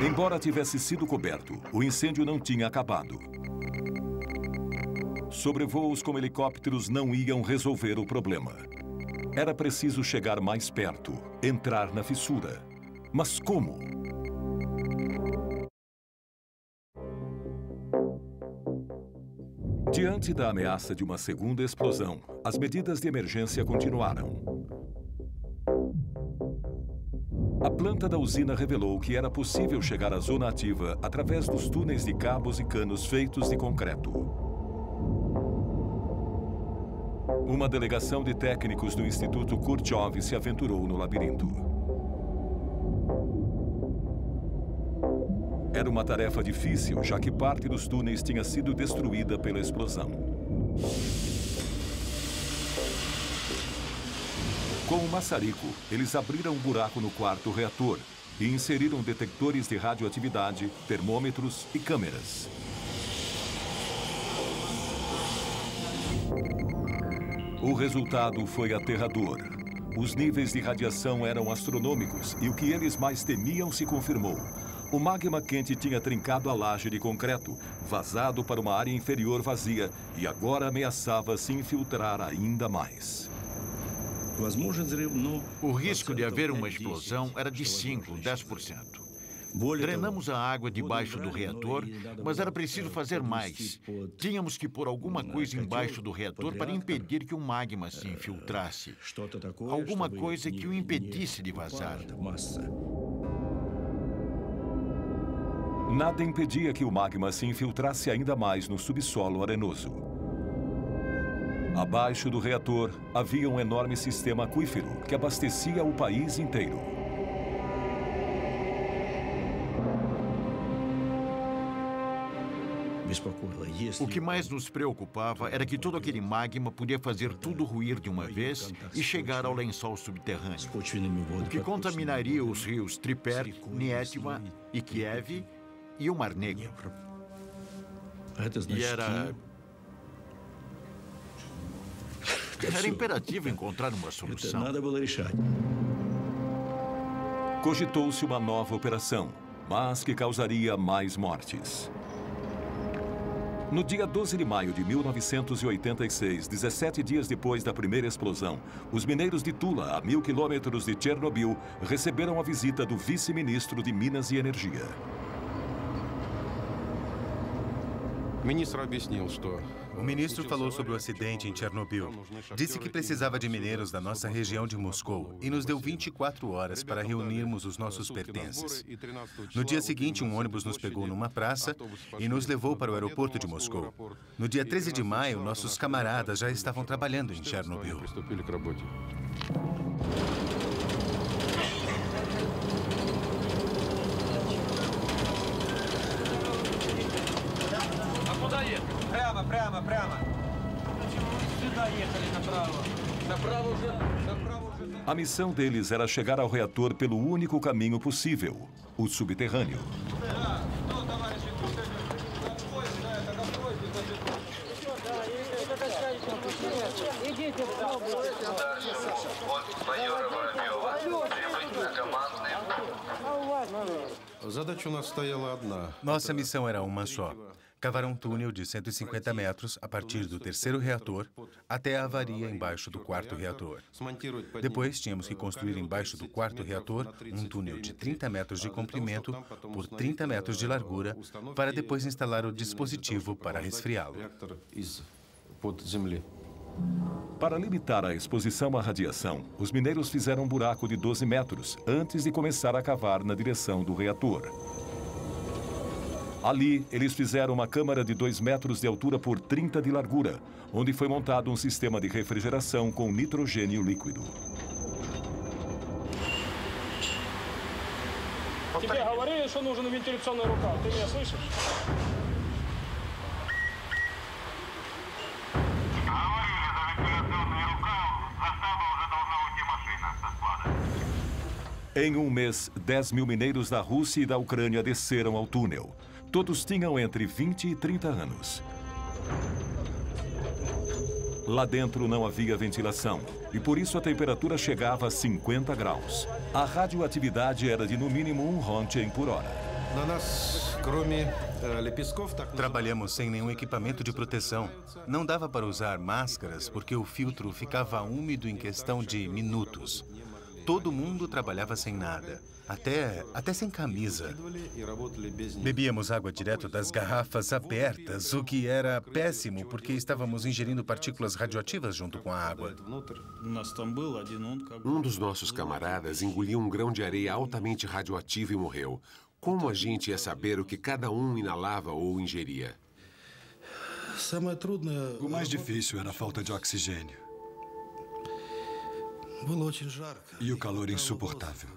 Embora tivesse sido coberto, o incêndio não tinha acabado. Sobrevoos com helicópteros não iam resolver o problema. Era preciso chegar mais perto, entrar na fissura. Mas como? Diante da ameaça de uma segunda explosão, as medidas de emergência continuaram. A planta da usina revelou que era possível chegar à zona ativa através dos túneis de cabos e canos feitos de concreto. Uma delegação de técnicos do Instituto Kurchov se aventurou no labirinto. Era uma tarefa difícil, já que parte dos túneis tinha sido destruída pela explosão. Com o maçarico, eles abriram um buraco no quarto reator e inseriram detectores de radioatividade, termômetros e câmeras. O resultado foi aterrador. Os níveis de radiação eram astronômicos e o que eles mais temiam se confirmou. O magma quente tinha trincado a laje de concreto, vazado para uma área inferior vazia e agora ameaçava se infiltrar ainda mais. O risco de haver uma explosão era de 5, 10%. Drenamos a água debaixo do reator, mas era preciso fazer mais. Tínhamos que pôr alguma coisa embaixo do reator para impedir que o magma se infiltrasse. Alguma coisa que o impedisse de vazar. Nada impedia que o magma se infiltrasse ainda mais no subsolo arenoso. Abaixo do reator, havia um enorme sistema aquífero que abastecia o país inteiro. O que mais nos preocupava era que todo aquele magma podia fazer tudo ruir de uma vez e chegar ao lençol subterrâneo, o que contaminaria os rios Triper, Nietva e Kiev e o Mar Negro. E era imperativo encontrar uma solução. Cogitou-se uma nova operação, mas que causaria mais mortes. No dia 12 de maio de 1986, 17 dias depois da primeira explosão, os mineiros de Tula, a 1000 quilômetros de Chernobyl, receberam a visita do vice-ministro de Minas e Energia. O ministro falou sobre o acidente em Chernobyl. Disse que precisava de mineiros da nossa região de Moscou e nos deu 24 horas para reunirmos os nossos pertences. No dia seguinte, um ônibus nos pegou numa praça e nos levou para o aeroporto de Moscou. No dia 13 de maio, nossos camaradas já estavam trabalhando em Chernobyl. A missão deles era chegar ao reator pelo único caminho possível, o subterrâneo. Nossa missão era uma só. Cavar um túnel de 150 metros a partir do terceiro reator até a avaria embaixo do quarto reator. Depois, tínhamos que construir embaixo do quarto reator um túnel de 30 metros de comprimento por 30 metros de largura para depois instalar o dispositivo para resfriá-lo. Para limitar a exposição à radiação, os mineiros fizeram um buraco de 12 metros antes de começar a cavar na direção do reator. Ali, eles fizeram uma câmara de 2 metros de altura por 30 de largura, onde foi montado um sistema de refrigeração com nitrogênio líquido. Em um mês, 10 mil mineiros da Rússia e da Ucrânia desceram ao túnel. Todos tinham entre 20 e 30 anos. Lá dentro não havia ventilação e por isso a temperatura chegava a 50 graus. A radioatividade era de no mínimo 1 Rontgen por hora. Trabalhamos sem nenhum equipamento de proteção. Não dava para usar máscaras porque o filtro ficava úmido em questão de minutos. Todo mundo trabalhava sem nada, até sem camisa. Bebíamos água direto das garrafas abertas, o que era péssimo porque estávamos ingerindo partículas radioativas junto com a água. Um dos nossos camaradas engoliu um grão de areia altamente radioativo e morreu. Como a gente ia saber o que cada um inalava ou ingeria? O mais difícil era a falta de oxigênio. E o calor insuportável.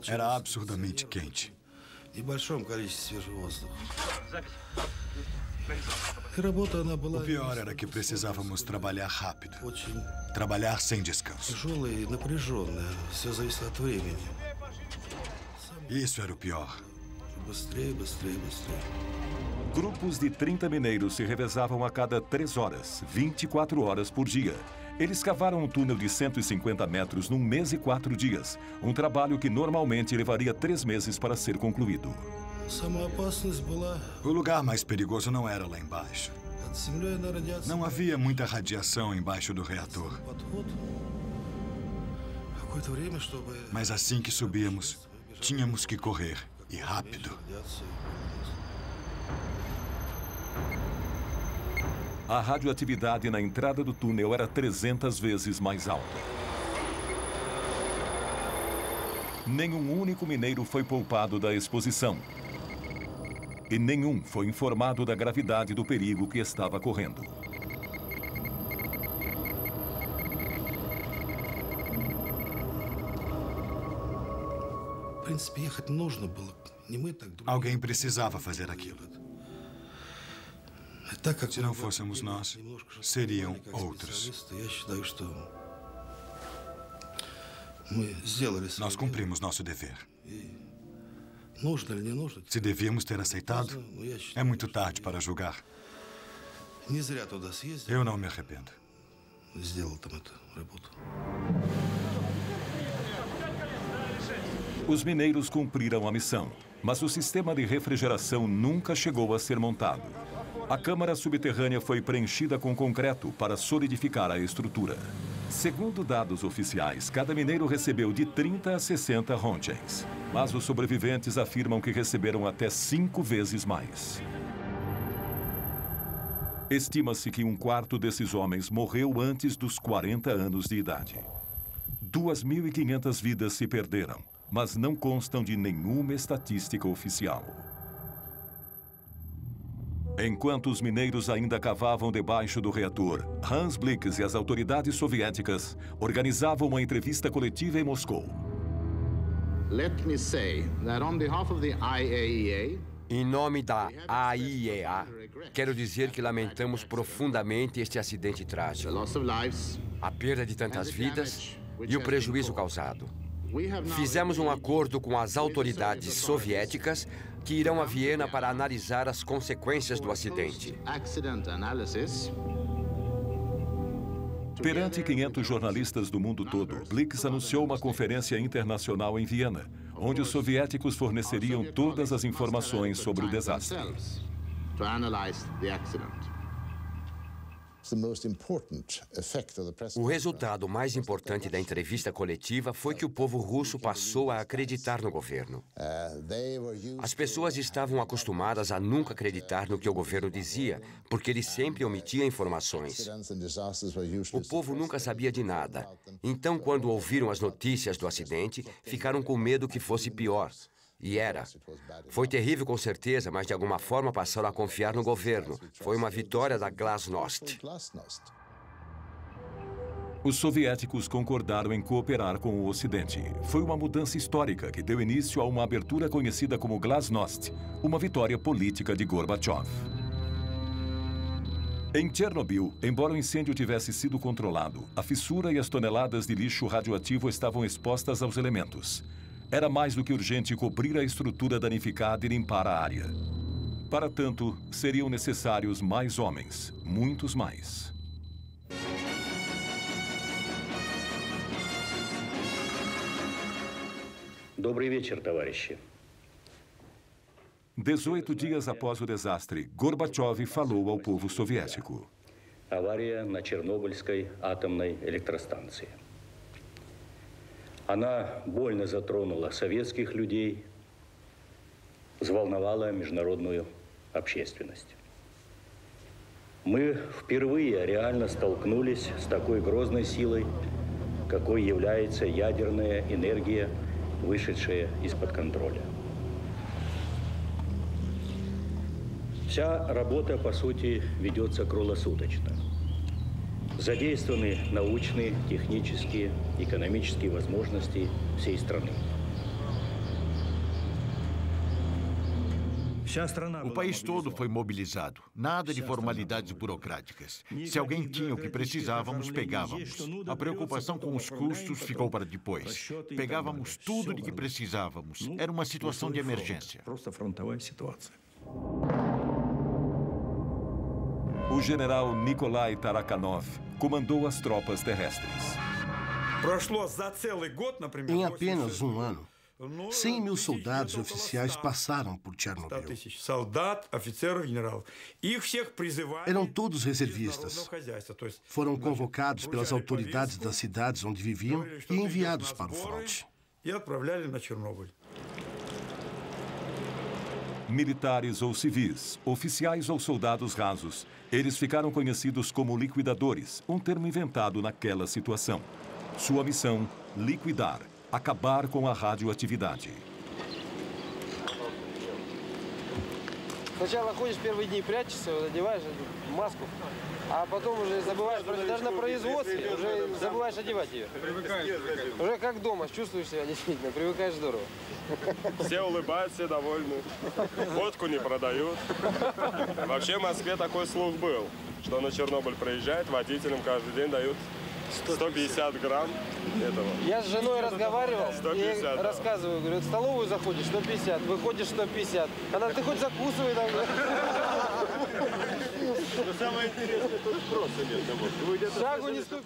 Era absurdamente quente. O pior era que precisávamos trabalhar rápido. Trabalhar sem descanso. Isso era o pior. Grupos de 30 mineiros se revezavam a cada 3 horas, 24 horas por dia. Eles cavaram um túnel de 150 metros num mês e 4 dias. Um trabalho que normalmente levaria 3 meses para ser concluído. O lugar mais perigoso não era lá embaixo. Não havia muita radiação embaixo do reator. Mas assim que subíamos, tínhamos que correr, e rápido. A radioatividade na entrada do túnel era 300 vezes mais alta. Nenhum único mineiro foi poupado da exposição. E nenhum foi informado da gravidade do perigo que estava correndo. Alguém precisava fazer aquilo. Se não fôssemos nós, seriam outros. Nós cumprimos nosso dever. Se devíamos ter aceitado, é muito tarde para julgar. Eu não me arrependo. Os mineiros cumpriram a missão, mas o sistema de refrigeração nunca chegou a ser montado. A câmara subterrânea foi preenchida com concreto para solidificar a estrutura. Segundo dados oficiais, cada mineiro recebeu de 30 a 60 rontgens. Mas os sobreviventes afirmam que receberam até 5 vezes mais. Estima-se que 1/4 desses homens morreu antes dos 40 anos de idade. 2.500 vidas se perderam, mas não constam de nenhuma estatística oficial. Enquanto os mineiros ainda cavavam debaixo do reator, Hans Blix e as autoridades soviéticas organizavam uma entrevista coletiva em Moscou. Let me say that on behalf of the IAEA, em nome da AIEA, quero dizer que lamentamos profundamente este acidente trágico, a perda de tantas vidas e o prejuízo causado. Fizemos um acordo com as autoridades soviéticas que irão a Viena para analisar as consequências do acidente. Perante 500 jornalistas do mundo todo, Blix anunciou uma conferência internacional em Viena, onde os soviéticos forneceriam todas as informações sobre o desastre. O resultado mais importante da entrevista coletiva foi que o povo russo passou a acreditar no governo. As pessoas estavam acostumadas a nunca acreditar no que o governo dizia, porque ele sempre omitia informações. O povo nunca sabia de nada. Então, quando ouviram as notícias do acidente, ficaram com medo que fosse pior. E era. Foi terrível com certeza, mas de alguma forma passaram a confiar no governo. Foi uma vitória da Glasnost. Os soviéticos concordaram em cooperar com o Ocidente. Foi uma mudança histórica que deu início a uma abertura conhecida como Glasnost, uma vitória política de Gorbachev. Em Chernobyl, embora o incêndio tivesse sido controlado, a fissura e as toneladas de lixo radioativo estavam expostas aos elementos. Era mais do que urgente cobrir a estrutura danificada e limpar a área. Para tanto, seriam necessários mais homens, muitos mais. Добрый вечер, товарищи. 18 dias após o desastre, Gorbachev falou ao povo soviético. Авария на Чернобыльской атомной электростанции. Она больно затронула советских людей, взволновала международную общественность. Мы впервые реально столкнулись с такой грозной силой, какой является ядерная энергия, вышедшая из-под контроля. Вся работа, по сути, ведется круглосуточно. Задействованы научные, технические, экономические возможности всей страны. O país todo foi mobilizado. Nada de formalidades burocráticas. Se alguém tinha o que precisávamos, pegávamos. A preocupação com os custos ficou para depois. Pegávamos tudo de que precisávamos. Era uma situação de emergência. O general Nikolai Tarakhanov comandou as tropas terrestres. Em apenas um ano, 100 mil soldados e oficiais passaram por Chernobyl. Eram todos reservistas. Foram convocados pelas autoridades das cidades onde viviam e enviados para o fronte. Militares ou civis, oficiais ou soldados rasos, eles ficaram conhecidos como liquidadores, um termo inventado naquela situação. Sua missão, liquidar, acabar com a radioatividade. Сначала ходишь первые дни, прячешься, одеваешь маску, а потом уже забываешь, даже на производстве уже забываешь одевать ее. Уже как дома, чувствуешь себя действительно, привыкаешь здорово. Все улыбаются, все довольны. Водку не продают. Вообще в Москве такой слух был, что на Чернобыль приезжает, водителям каждый день дают 150 грамм этого. Я с женой разговаривал 150, и рассказываю, говорю, в столовую заходишь 150, выходишь 150. Она, ты хоть закусывай там.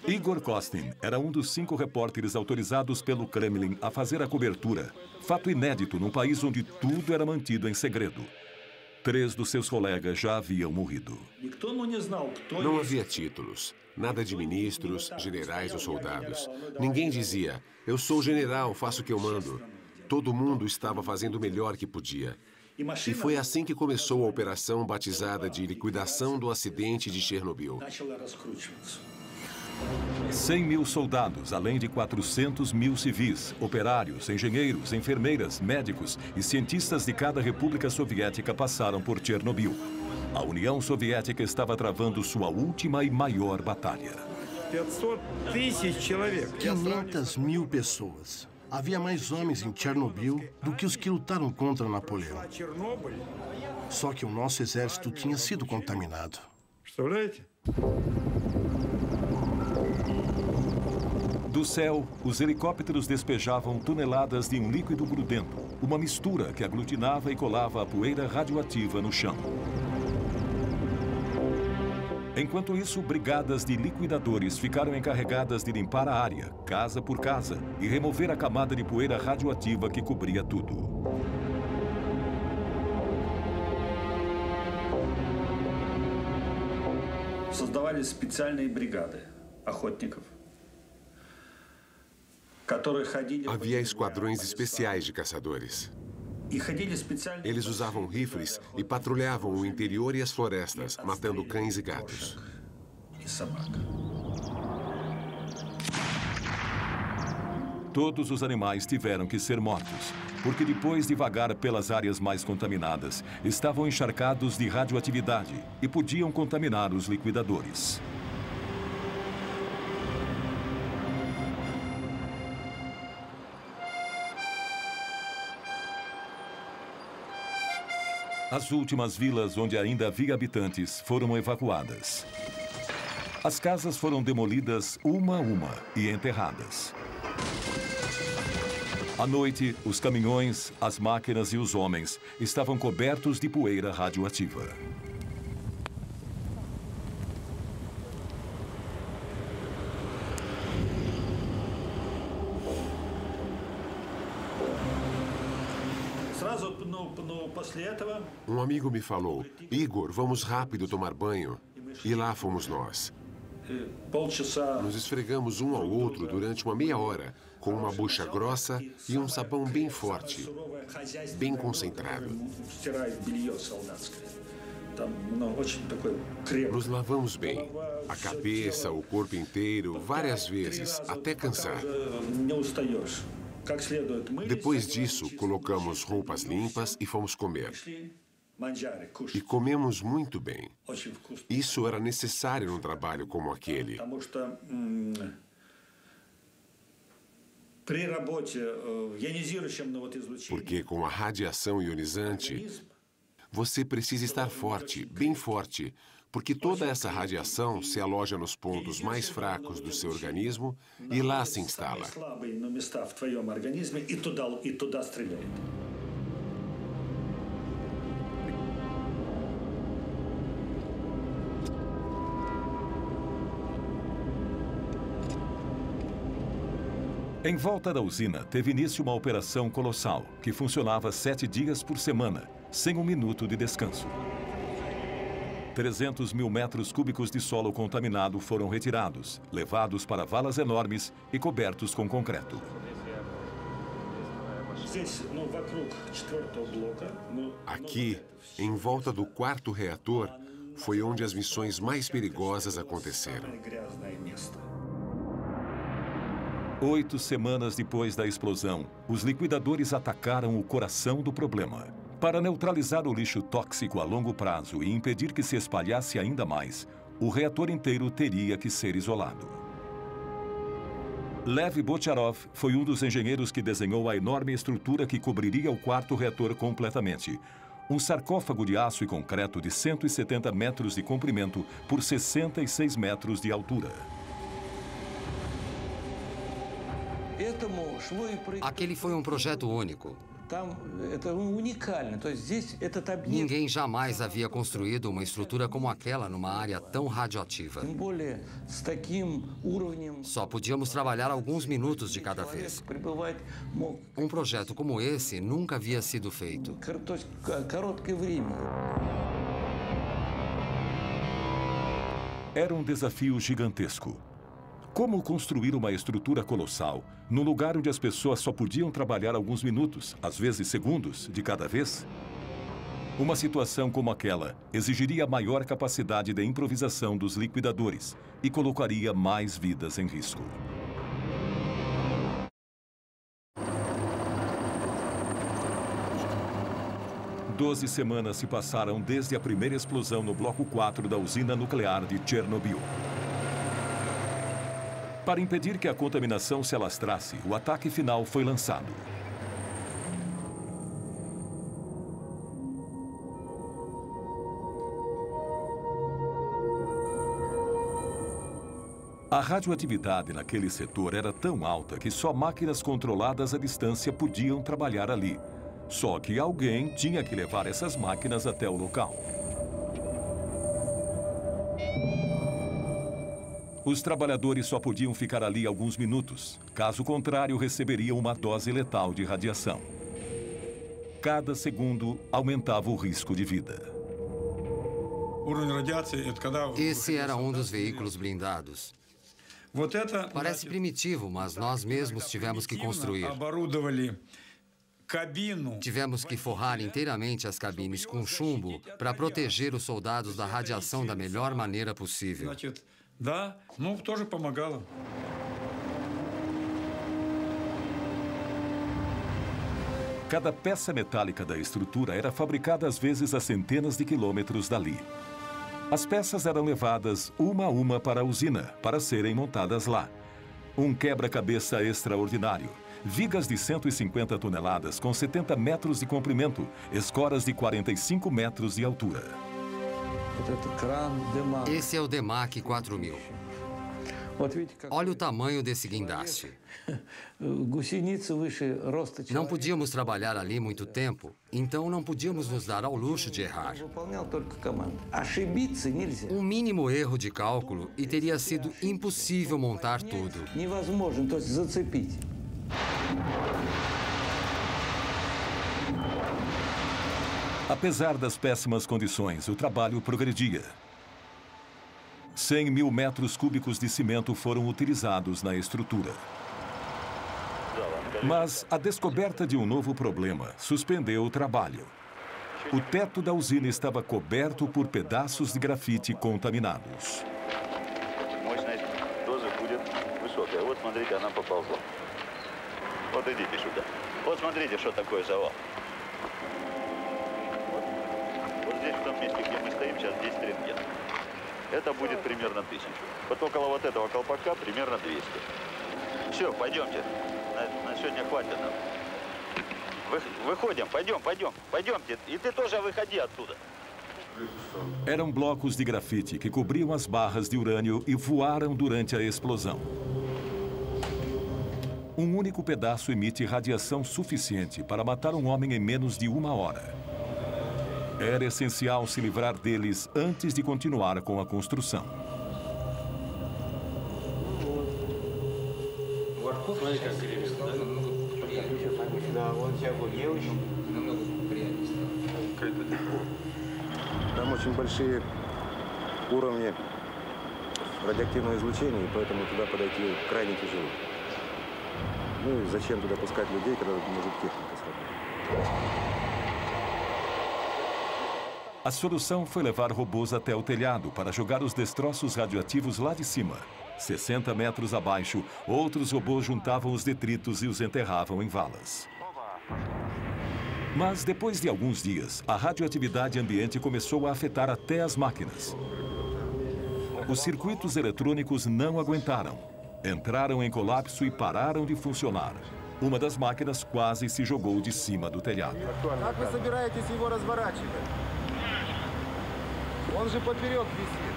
Igor Kostin era um dos 5 repórteres autorizados pelo Kremlin a fazer a cobertura. Fato inédito num país onde tudo era mantido em segredo. 3 dos seus colegas já haviam morrido. Não havia títulos, nada de ministros, generais ou soldados. Ninguém dizia, eu sou general, faço o que eu mando. Todo mundo estava fazendo o melhor que podia. E foi assim que começou a operação batizada de liquidação do acidente de Chernobyl. 100 mil soldados, além de 400 mil civis, operários, engenheiros, enfermeiras, médicos e cientistas de cada república soviética passaram por Chernobyl. A União Soviética estava travando sua última e maior batalha. 500 mil pessoas. Havia mais homens em Chernobyl do que os que lutaram contra Napoleão. Só que o nosso exército tinha sido contaminado. Do céu, os helicópteros despejavam toneladas de um líquido grudento, uma mistura que aglutinava e colava a poeira radioativa no chão. Enquanto isso, brigadas de liquidadores ficaram encarregadas de limpar a área, casa por casa, e remover a camada de poeira radioativa que cobria tudo. Создавались специальные бригады охотников. Havia esquadrões especiais de caçadores. Eles usavam rifles e patrulhavam o interior e as florestas, matando cães e gatos. Todos os animais tiveram que ser mortos, porque depois de vagar pelas áreas mais contaminadas, estavam encharcados de radioatividade e podiam contaminar os liquidadores. As últimas vilas onde ainda havia habitantes foram evacuadas. As casas foram demolidas uma a uma e enterradas. À noite, os caminhões, as máquinas e os homens estavam cobertos de poeira radioativa. Um amigo me falou, Igor, vamos rápido tomar banho. E lá fomos nós. Nos esfregamos um ao outro durante uma meia hora, com uma bucha grossa e um sabão bem forte, bem concentrado. Nos lavamos bem, a cabeça, o corpo inteiro, várias vezes, até cansar. Depois disso, colocamos roupas limpas e fomos comer. E comemos muito bem. Isso era necessário num trabalho como aquele. Porque com a radiação ionizante, você precisa estar forte, bem forte, porque toda essa radiação se aloja nos pontos mais fracos do seu organismo e lá se instala. Em volta da usina, teve início uma operação colossal, que funcionava 7 dias por semana, sem um minuto de descanso. 300 mil metros cúbicos de solo contaminado foram retirados, levados para valas enormes e cobertos com concreto. Aqui, em volta do 4º reator, foi onde as missões mais perigosas aconteceram. 8 semanas depois da explosão, os liquidadores atacaram o coração do problema. Para neutralizar o lixo tóxico a longo prazo e impedir que se espalhasse ainda mais, o reator inteiro teria que ser isolado. Lev Bocharov foi um dos engenheiros que desenhou a enorme estrutura que cobriria o 4º reator completamente. Um sarcófago de aço e concreto de 170 metros de comprimento por 66 metros de altura. Aquele foi um projeto único. Ninguém jamais havia construído uma estrutura como aquela numa área tão radioativa. Só podíamos trabalhar alguns minutos de cada vez. Um projeto como esse nunca havia sido feito. Era um desafio gigantesco. Como construir uma estrutura colossal num lugar onde as pessoas só podiam trabalhar alguns minutos, às vezes segundos, de cada vez? Uma situação como aquela exigiria maior capacidade de improvisação dos liquidadores e colocaria mais vidas em risco. Doze semanas se passaram desde a primeira explosão no bloco 4 da usina nuclear de Chernobyl. Para impedir que a contaminação se alastrasse, o ataque final foi lançado. A radioatividade naquele setor era tão alta que só máquinas controladas à distância podiam trabalhar ali. Só que alguém tinha que levar essas máquinas até o local. Os trabalhadores só podiam ficar ali alguns minutos. Caso contrário, receberiam uma dose letal de radiação. Cada segundo aumentava o risco de vida. Esse era um dos veículos blindados. Parece primitivo, mas nós mesmos tivemos que construir. Tivemos que forrar inteiramente as cabines com chumbo para proteger os soldados da radiação da melhor maneira possível. Cada peça metálica da estrutura era fabricada às vezes a centenas de quilômetros dali. As peças eram levadas uma a uma para a usina, para serem montadas lá. Um quebra-cabeça extraordinário. Vigas de 150 toneladas com 70 metros de comprimento, escoras de 45 metros de altura. Esse é o DEMAC 4000. Olha o tamanho desse guindaste. Não podíamos trabalhar ali muito tempo, então não podíamos nos dar ao luxo de errar. Um mínimo erro de cálculo e teria sido impossível montar tudo. Apesar das péssimas condições, o trabalho progredia. 100 mil metros cúbicos de cimento foram utilizados na estrutura. Mas a descoberta de um novo problema suspendeu o trabalho. O teto da usina estava coberto por pedaços de grafite contaminados. Это будет примерно 1000. Вот около вот этого колпака примерно 200. Все, пойдемте. На сегодня хватит нам. Выходим, пойдемте. И ты тоже выходи оттуда. Eram blocos de grafite que cobriam as barras de urânio e voaram durante a explosão. Um único pedaço emite radiação suficiente para matar um homem em menos de 1 hora. Era essencial se livrar deles antes de continuar com a construção. Там очень большие уровни радиоактивного излучения, и поэтому туда подойти крайне тяжело. Ну и зачем туда пускать людей, когда может техника сработать? A solução foi levar robôs até o telhado para jogar os destroços radioativos lá de cima. 60 metros abaixo, outros robôs juntavam os detritos e os enterravam em valas. Mas depois de alguns dias, a radioatividade ambiente começou a afetar até as máquinas. Os circuitos eletrônicos não aguentaram. Entraram em colapso e pararam de funcionar. Uma das máquinas quase se jogou de cima do telhado. Он же поперек висит.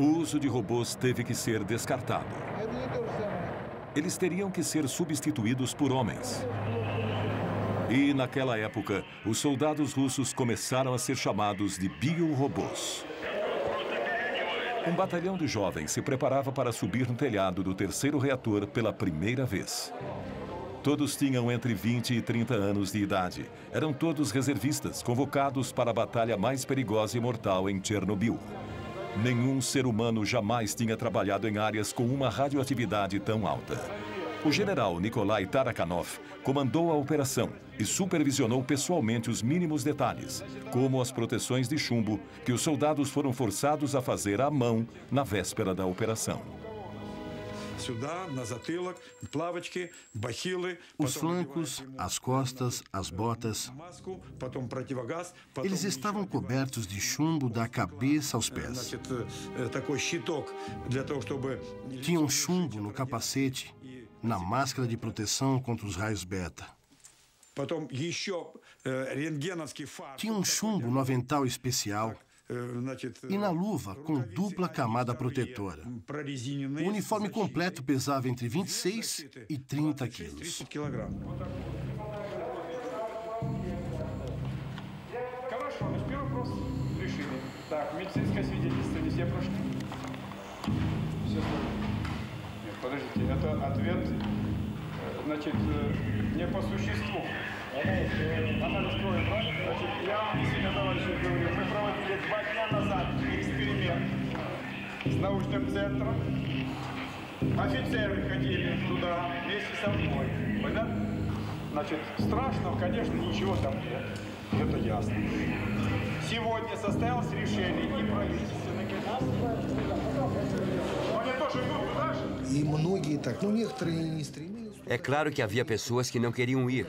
o uso de robôs teve que ser descartado. Eles teriam que ser substituídos por homens. E, naquela época, os soldados russos começaram a ser chamados de biorobôs. Um batalhão de jovens se preparava para subir no telhado do terceiro reator pela primeira vez. Todos tinham entre 20 e 30 anos de idade. Eram todos reservistas, convocados para a batalha mais perigosa e mortal em Chernobyl. Nenhum ser humano jamais tinha trabalhado em áreas com uma radioatividade tão alta. O general Nikolai Tarakhanov comandou a operação e supervisionou pessoalmente os mínimos detalhes, como as proteções de chumbo que os soldados foram forçados a fazer à mão na véspera da operação. Os flancos, as costas, as botas. Eles estavam cobertos de chumbo da cabeça aos pés. Tinham chumbo no capacete, na máscara de proteção contra os raios beta. Tinha um chumbo no avental especial e na luva com dupla camada protetora. O uniforme completo pesava entre 26 e 30 quilos. Подождите, это ответ, значит, не по существу. Анализ крови, правильно? Значит, я сегодня, товарищи, говорю, мы проводили 2 дня назад эксперимент с научным центром. Офицеры ходили туда вместе со мной. Понятно? Значит, страшного, конечно, ничего там нет. Это ясно. Сегодня состоялось решение и правительственных. Они тоже идут туда же. И многие так, но некоторые не стремились. É claro que havia pessoas que não queriam ir,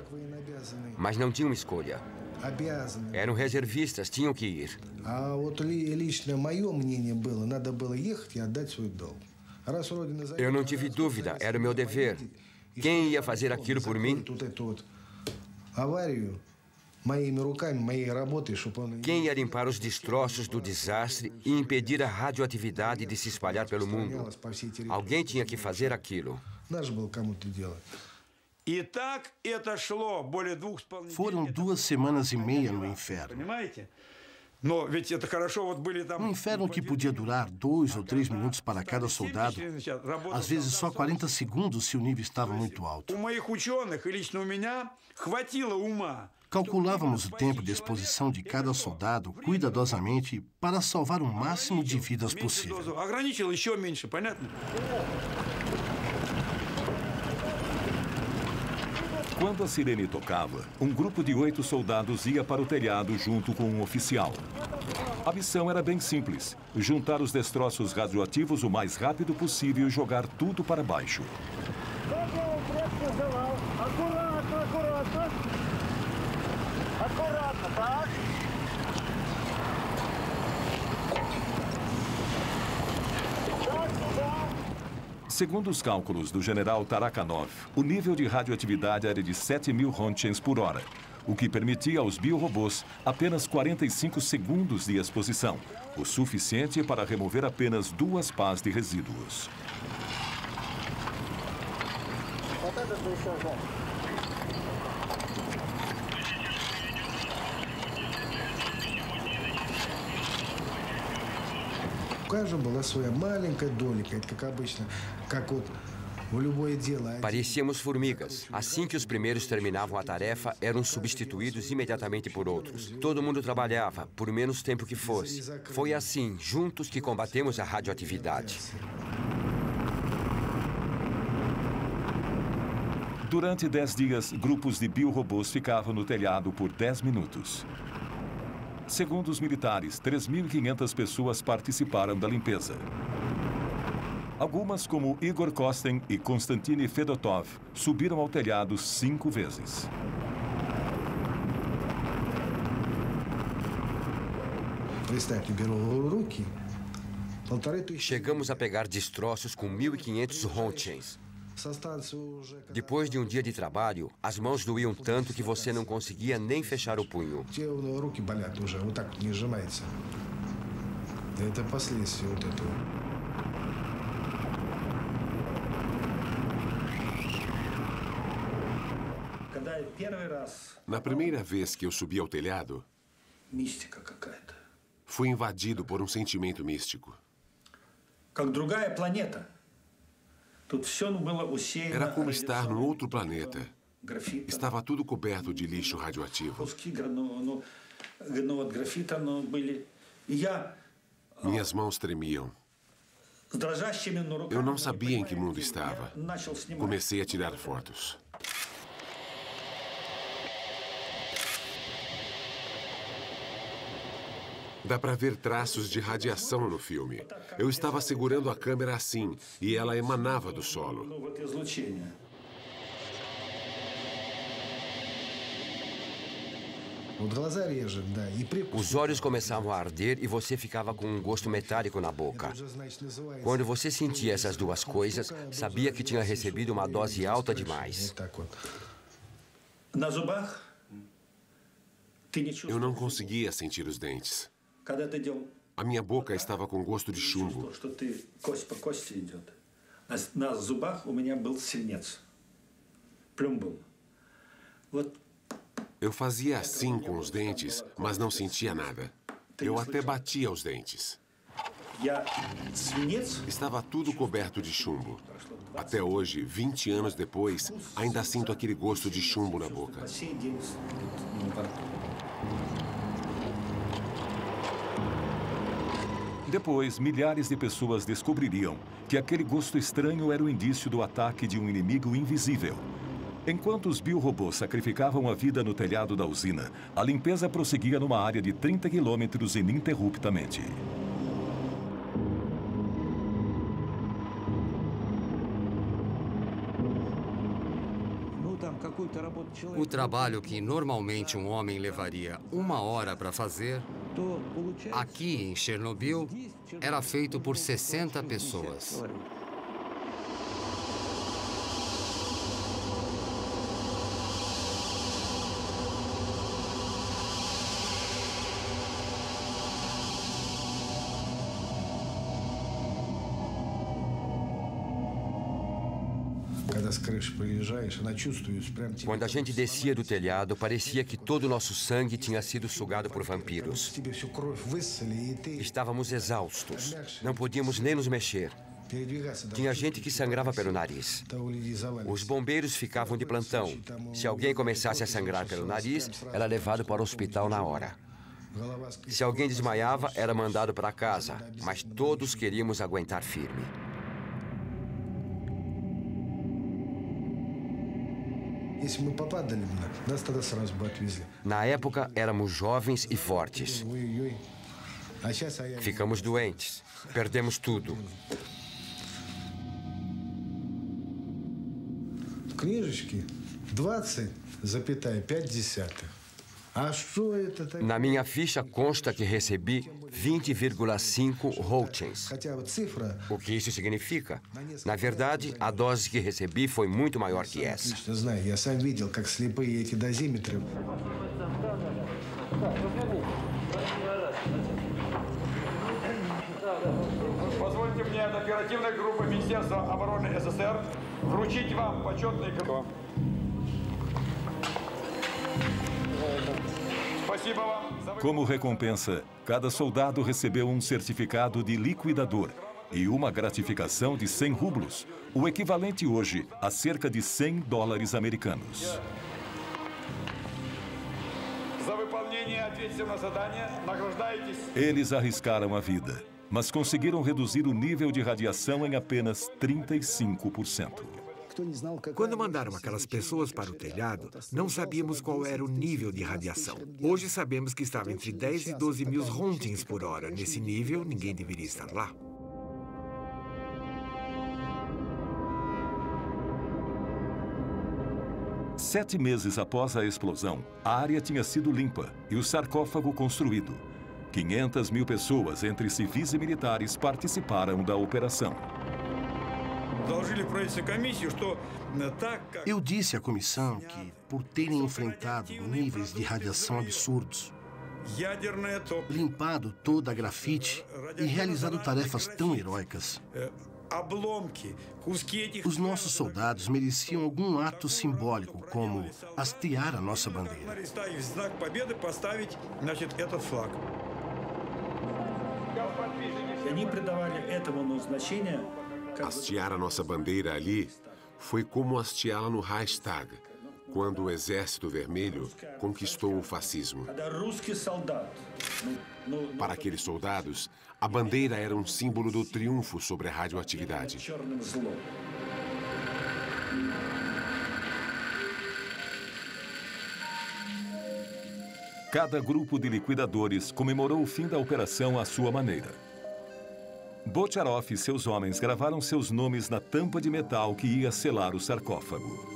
mas não tinham escolha. Eram reservistas, tinham que ir. А вот лично мое мнение было, надо было ехать и отдать свой долг. Eu não tive dúvida, era o meu dever. Quem ia fazer aquilo por mim? Quem ia limpar os destroços do desastre e impedir a radioatividade de se espalhar pelo mundo? Alguém tinha que fazer aquilo. Foram 2 semanas e meia no inferno. Um inferno que podia durar 2 ou 3 minutos para cada soldado, às vezes só 40 segundos se o nível estava muito alto. Calculávamos o tempo de exposição de cada soldado cuidadosamente para salvar o máximo de vidas possível. Quando a sirene tocava, um grupo de 8 soldados ia para o telhado junto com um oficial. A missão era bem simples: juntar os destroços radioativos o mais rápido possível e jogar tudo para baixo. Segundo os cálculos do general Tarakhanov, o nível de radioatividade era de 7.000 Roentgens por hora, o que permitia aos biorobôs apenas 45 segundos de exposição, o suficiente para remover apenas 2 pás de resíduos. Parecíamos formigas. Assim que os primeiros terminavam a tarefa, eram substituídos imediatamente por outros. Todo mundo trabalhava, por menos tempo que fosse. Foi assim, juntos, que combatemos a radioatividade. Durante 10 dias, grupos de biorobôs ficavam no telhado por 10 minutos. Segundo os militares, 3.500 pessoas participaram da limpeza. Algumas, como Igor Kosten e Konstantin Fedotov, subiram ao telhado 5 vezes. Chegamos a pegar destroços com 1.500 Roentgens. Depois de um dia de trabalho, as mãos doíam tanto que você não conseguia nem fechar o punho. Na primeira vez que eu subi ao telhado, fui invadido por um sentimento místico. Era como estar num outro planeta. Estava tudo coberto de lixo radioativo. Minhas mãos tremiam. Eu não sabia em que mundo estava. Comecei a tirar fotos. Dá para ver traços de radiação no filme. Eu estava segurando a câmera assim, e ela emanava do solo. Os olhos começavam a arder e você ficava com um gosto metálico na boca. Quando você sentia essas duas coisas, sabia que tinha recebido uma dose alta demais. Eu não conseguia sentir os dentes. A minha boca estava com gosto de chumbo. Eu fazia assim com os dentes, mas não sentia nada. Eu até batia os dentes. Estava tudo coberto de chumbo. Até hoje, 20 anos depois, ainda sinto aquele gosto de chumbo na boca. Depois, milhares de pessoas descobririam que aquele gosto estranho era o indício do ataque de um inimigo invisível. Enquanto os biorobôs sacrificavam a vida no telhado da usina, a limpeza prosseguia numa área de 30 quilômetros ininterruptamente. O trabalho que normalmente um homem levaria 1 hora para fazer, aqui em Chernobyl, era feito por 60 pessoas. Quando a gente descia do telhado, parecia que todo o nosso sangue tinha sido sugado por vampiros. Estávamos exaustos. Não podíamos nem nos mexer. Tinha gente que sangrava pelo nariz. Os bombeiros ficavam de plantão. Se alguém começasse a sangrar pelo nariz, era levado para o hospital na hora. Se alguém desmaiava, era mandado para casa. Mas todos queríamos aguentar firme. Na época, éramos jovens e fortes. Ficamos doentes. Perdemos tudo. Na minha ficha consta que recebi 20,5 roentgens. O que isso significa? Na verdade, a dose que recebi foi muito maior que essa. Позвольте мне от оперативной группы Министерства обороны СССР вручить вам почетный гроб. Como recompensa, cada soldado recebeu um certificado de liquidador e uma gratificação de 100 rublos, o equivalente hoje a cerca de 100 dólares americanos. Eles arriscaram a vida, mas conseguiram reduzir o nível de radiação em apenas 35%. Quando mandaram aquelas pessoas para o telhado, não sabíamos qual era o nível de radiação. Hoje sabemos que estava entre 10 e 12 mil roentgens por hora. Nesse nível, ninguém deveria estar lá. Sete meses após a explosão, a área tinha sido limpa e o sarcófago construído. 500 mil pessoas, entre civis e militares, participaram da operação. Eu disse à comissão que, por terem enfrentado níveis de radiação absurdos, limpado toda a grafite e realizado tarefas tão heróicas, Os nossos soldados mereciam algum ato simbólico, como hastear a nossa bandeira. Hastear a nossa bandeira ali foi como hasteá-la no Reichstag, quando o Exército Vermelho conquistou o fascismo. Para aqueles soldados, a bandeira era um símbolo do triunfo sobre a radioatividade. Cada grupo de liquidadores comemorou o fim da operação à sua maneira. Botcharov e seus homens gravaram seus nomes na tampa de metal que ia selar o sarcófago.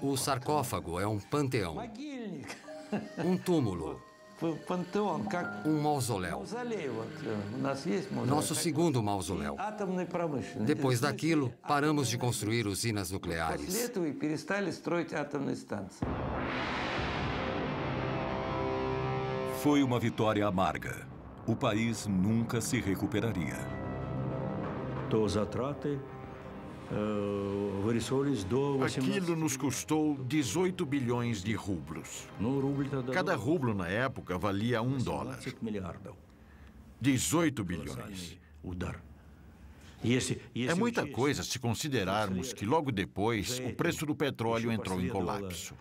O sarcófago é um panteão, um túmulo, um mausoléu. Nosso segundo mausoléu. Depois daquilo, paramos de construir usinas nucleares. Foi uma vitória amarga. O país nunca se recuperaria. Aquilo nos custou 18 bilhões de rublos. Cada rublo na época valia $1. 18 bilhões. É muita coisa se considerarmos que logo depois o preço do petróleo entrou em colapso.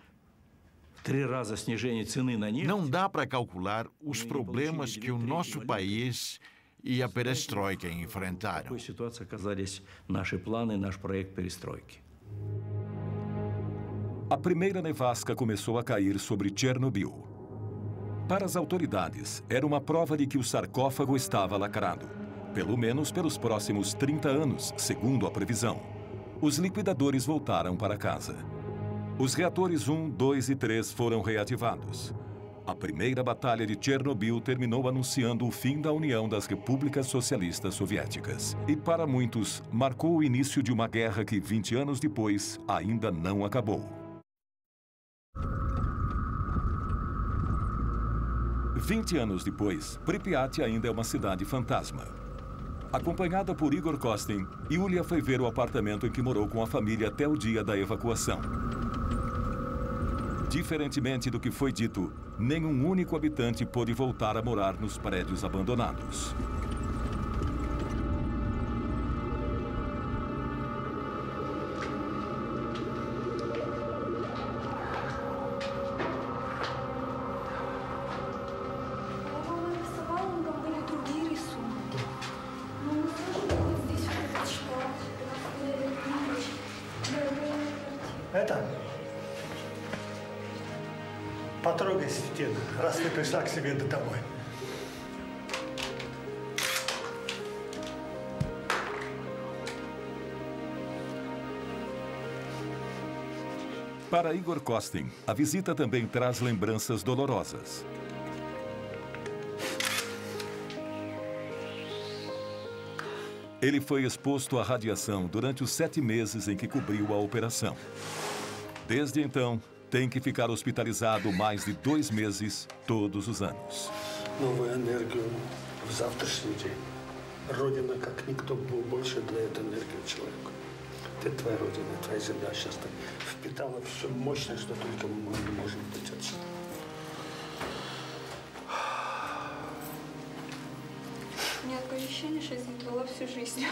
Não dá para calcular os problemas que o nosso país e a perestroika enfrentaram. A primeira nevasca começou a cair sobre Chernobyl. Para as autoridades, era uma prova de que o sarcófago estava lacrado, pelo menos pelos próximos 30 anos, segundo a previsão. Os liquidadores voltaram para casa. Os reatores 1, 2 e 3 foram reativados. A primeira batalha de Chernobyl terminou anunciando o fim da União das Repúblicas Socialistas Soviéticas. E para muitos, marcou o início de uma guerra que, 20 anos depois, ainda não acabou. 20 anos depois, Pripyat ainda é uma cidade fantasma. Acompanhada por Igor Kostin, Yulia foi ver o apartamento em que morou com a família até o dia da evacuação. Diferentemente do que foi dito, nenhum único habitante pôde voltar a morar nos prédios abandonados. Потрогай стену, раз ты пришла к себе домой. Para Igor Kostin, a visita também traz lembranças dolorosas. Ele foi exposto à radiação durante os 7 meses em que cobriu a operação. Desde então, tem que ficar hospitalizado mais de 2 meses todos os anos. Новую энергию в завтрашний день. Родина, как никто, больше дает энергию человеку. Это твоя родина, твоя земля сейчас впитала все мощное, что только мы можем быть отсюда. У меня такое ощущение, что я здесь была всю жизнь.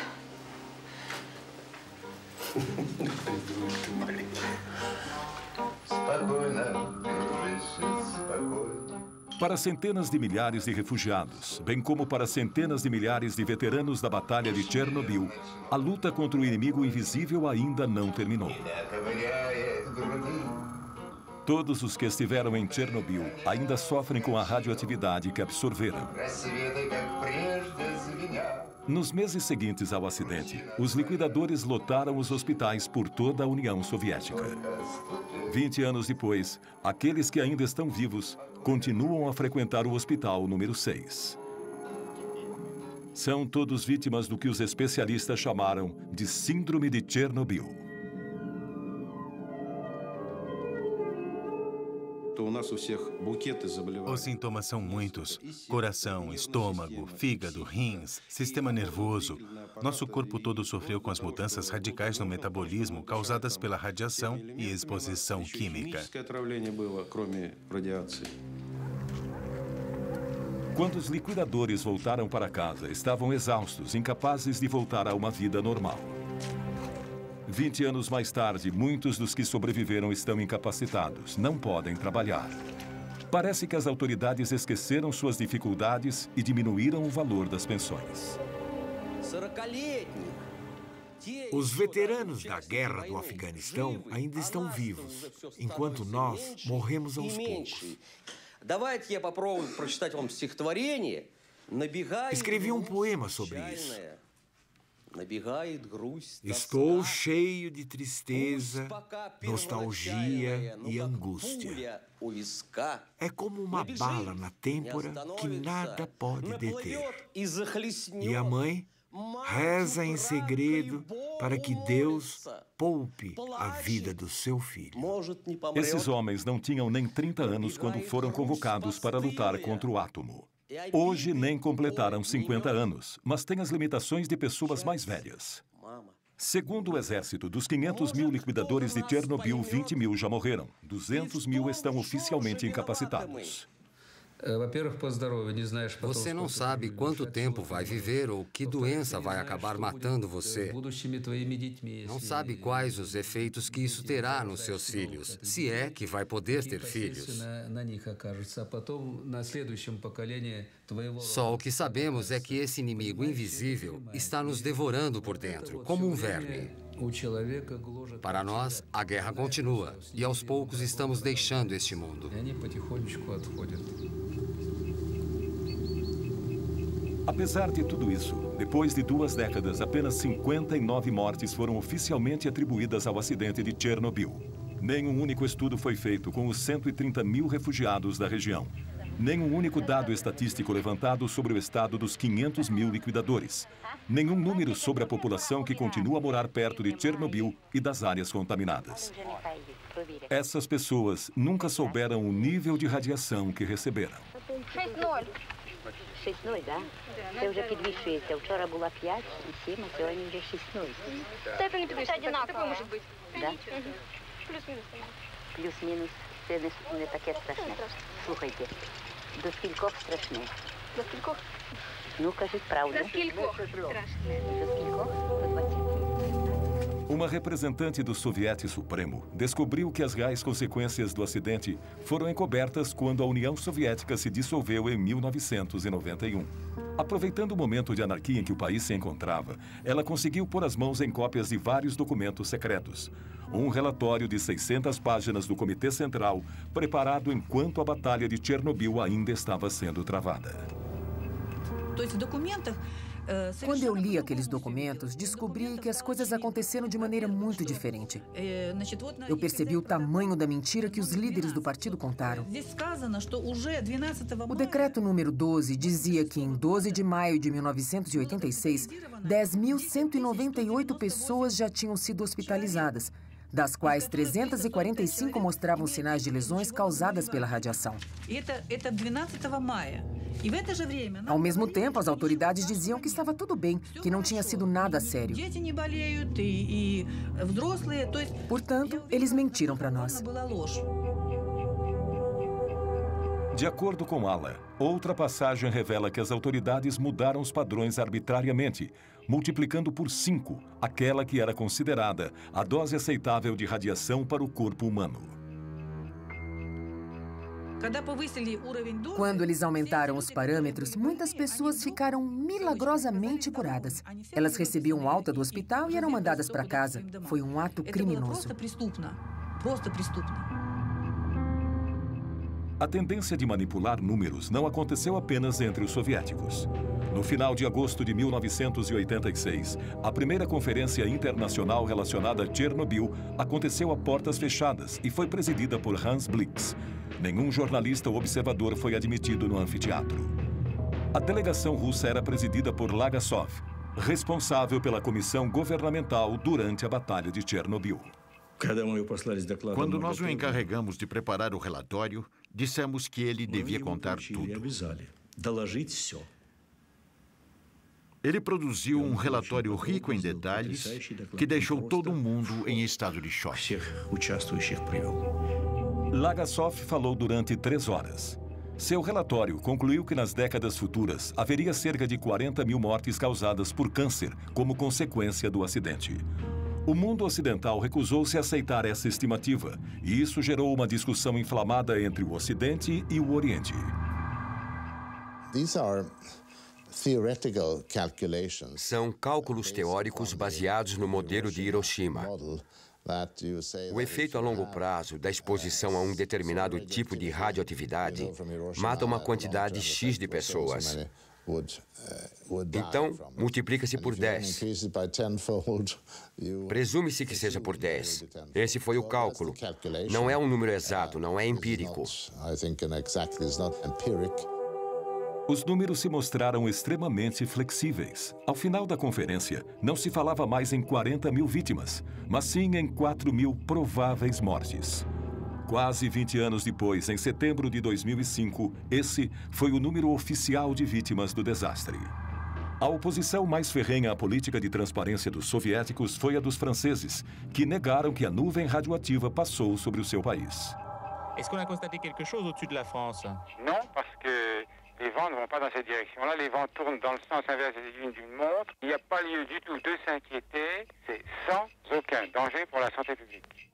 Ты маленькая. Para centenas de milhares de refugiados, bem como para centenas de milhares de veteranos da Batalha de Chernobyl, a luta contra o inimigo invisível ainda não terminou. Todos os que estiveram em Chernobyl ainda sofrem com a radioatividade que absorveram. Nos meses seguintes ao acidente, os liquidadores lotaram os hospitais por toda a União Soviética. 20 anos depois, aqueles que ainda estão vivos continuam a frequentar o hospital número 6. São todos vítimas do que os especialistas chamaram de Síndrome de Chernobyl. Os sintomas são muitos. Coração, estômago, fígado, rins, sistema nervoso. Nosso corpo todo sofreu com as mudanças radicais no metabolismo causadas pela radiação e exposição química. Quando os liquidadores voltaram para casa, estavam exaustos, incapazes de voltar a uma vida normal. 20 anos mais tarde, muitos dos que sobreviveram estão incapacitados, não podem trabalhar. Parece que as autoridades esqueceram suas dificuldades e diminuíram o valor das pensões. Os veteranos da guerra do Afeganistão ainda estão vivos, enquanto nós morremos aos poucos. Escrevi um poema sobre isso. Estou cheio de tristeza, nostalgia e angústia. É como uma bala na têmpora que nada pode deter. E a mãe reza em segredo para que Deus poupe a vida do seu filho. Esses homens não tinham nem 30 anos quando foram convocados para lutar contra o átomo. Hoje nem completaram 50 anos, mas têm as limitações de pessoas mais velhas. Segundo o exército, dos 500 mil liquidadores de Chernobyl, 20 mil já morreram. 200 mil estão oficialmente incapacitados. Você não sabe quanto tempo vai viver ou que doença vai acabar matando você. Não sabe quais os efeitos que isso terá nos seus filhos, se é que vai poder ter filhos. Só o que sabemos é que esse inimigo invisível está nos devorando por dentro, como um verme. Para nós, a guerra continua e aos poucos estamos deixando este mundo. Apesar de tudo isso, depois de 2 décadas, apenas 59 mortes foram oficialmente atribuídas ao acidente de Chernobyl. Nenhum único estudo foi feito com os 130 mil refugiados da região. Nenhum único dado estatístico levantado sobre o estado dos 500 mil liquidadores. Nenhum número sobre a população que continua a morar perto de Chernobyl e das áreas contaminadas. Essas pessoas nunca souberam o nível de radiação que receberam. 6-0, да? Це вже підвищується. Вчора була 5 і 7, а сьогодні вже 6-0. Степень підвищується. Такое може бути. Да? Плюс-мінус. Плюс-мінус. Це не таке страшне. Слухайте, до скількох страшне? До скількох? Ну, кажіть правду. До скількох страшне? До скількох? До 20. Uma representante do Soviete Supremo descobriu que as reais consequências do acidente foram encobertas quando a União Soviética se dissolveu em 1991. Aproveitando o momento de anarquia em que o país se encontrava, ela conseguiu pôr as mãos em cópias de vários documentos secretos. Um relatório de 600 páginas do Comitê Central, preparado enquanto a Batalha de Chernobyl ainda estava sendo travada. Quando eu li aqueles documentos, descobri que as coisas aconteceram de maneira muito diferente. Eu percebi o tamanho da mentira que os líderes do partido contaram. O decreto número 12 dizia que em 12 de maio de 1986, 10.198 pessoas já tinham sido hospitalizadas, das quais 345 mostravam sinais de lesões causadas pela radiação. Ao mesmo tempo, as autoridades diziam que estava tudo bem, que não tinha sido nada sério. Portanto, eles mentiram para nós. De acordo com Ala, outra passagem revela que as autoridades mudaram os padrões arbitrariamente, multiplicando por 5 aquela que era considerada a dose aceitável de radiação para o corpo humano. Quando eles aumentaram os parâmetros, muitas pessoas ficaram milagrosamente curadas. Elas recebiam alta do hospital e eram mandadas para casa. Foi um ato criminoso. A tendência de manipular números não aconteceu apenas entre os soviéticos. No final de agosto de 1986, a primeira conferência internacional relacionada a Chernobyl aconteceu a portas fechadas e foi presidida por Hans Blix. Nenhum jornalista ou observador foi admitido no anfiteatro. A delegação russa era presidida por Lagasov, responsável pela comissão governamental durante a Batalha de Chernobyl. Quando nós o encarregamos de preparar o relatório, dissemos que ele devia contar tudo. Ele produziu um relatório rico em detalhes que deixou todo mundo em estado de choque. Lagasov falou durante 3 horas. Seu relatório concluiu que nas décadas futuras haveria cerca de 40 mil mortes causadas por câncer como consequência do acidente. O mundo ocidental recusou-se a aceitar essa estimativa, e isso gerou uma discussão inflamada entre o Ocidente e o Oriente. São cálculos teóricos baseados no modelo de Hiroshima. O efeito a longo prazo da exposição a um determinado tipo de radioatividade mata uma quantidade X de pessoas. Então, multiplica-se por 10. Presume-se que seja por 10. Esse foi o cálculo. Não é um número exato, não é empírico. Os números se mostraram extremamente flexíveis. Ao final da conferência, não se falava mais em 40 mil vítimas, mas sim em 4 mil prováveis mortes. Quase 20 anos depois, em setembro de 2005, esse foi o número oficial de vítimas do desastre. A oposição mais ferrenha à política de transparência dos soviéticos foi a dos franceses, que negaram que a nuvem radioativa passou sobre o seu país. Est-ce qu'on a constaté quelque chose au-dessus de la France? Non, parce que les vents ne vont pas dans cette direction-là. Les vents tournent dans le sens inverse des aiguilles d'une montre. Il n'y a pas lieu du tout de s'inquiéter. C'est sans aucun danger pour la santé publique.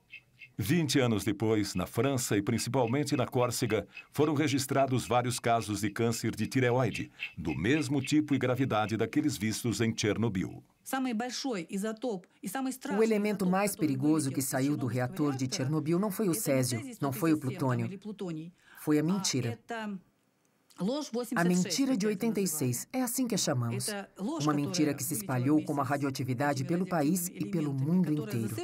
20 anos depois, na França e principalmente na Córcega, foram registrados vários casos de câncer de tireoide, do mesmo tipo e gravidade daqueles vistos em Chernobyl. O elemento mais perigoso que saiu do reator de Chernobyl não foi o césio, não foi o plutônio. Foi a mentira. A mentira de 86, é assim que a chamamos. Uma mentira que se espalhou como a radioatividade pelo país e pelo mundo inteiro.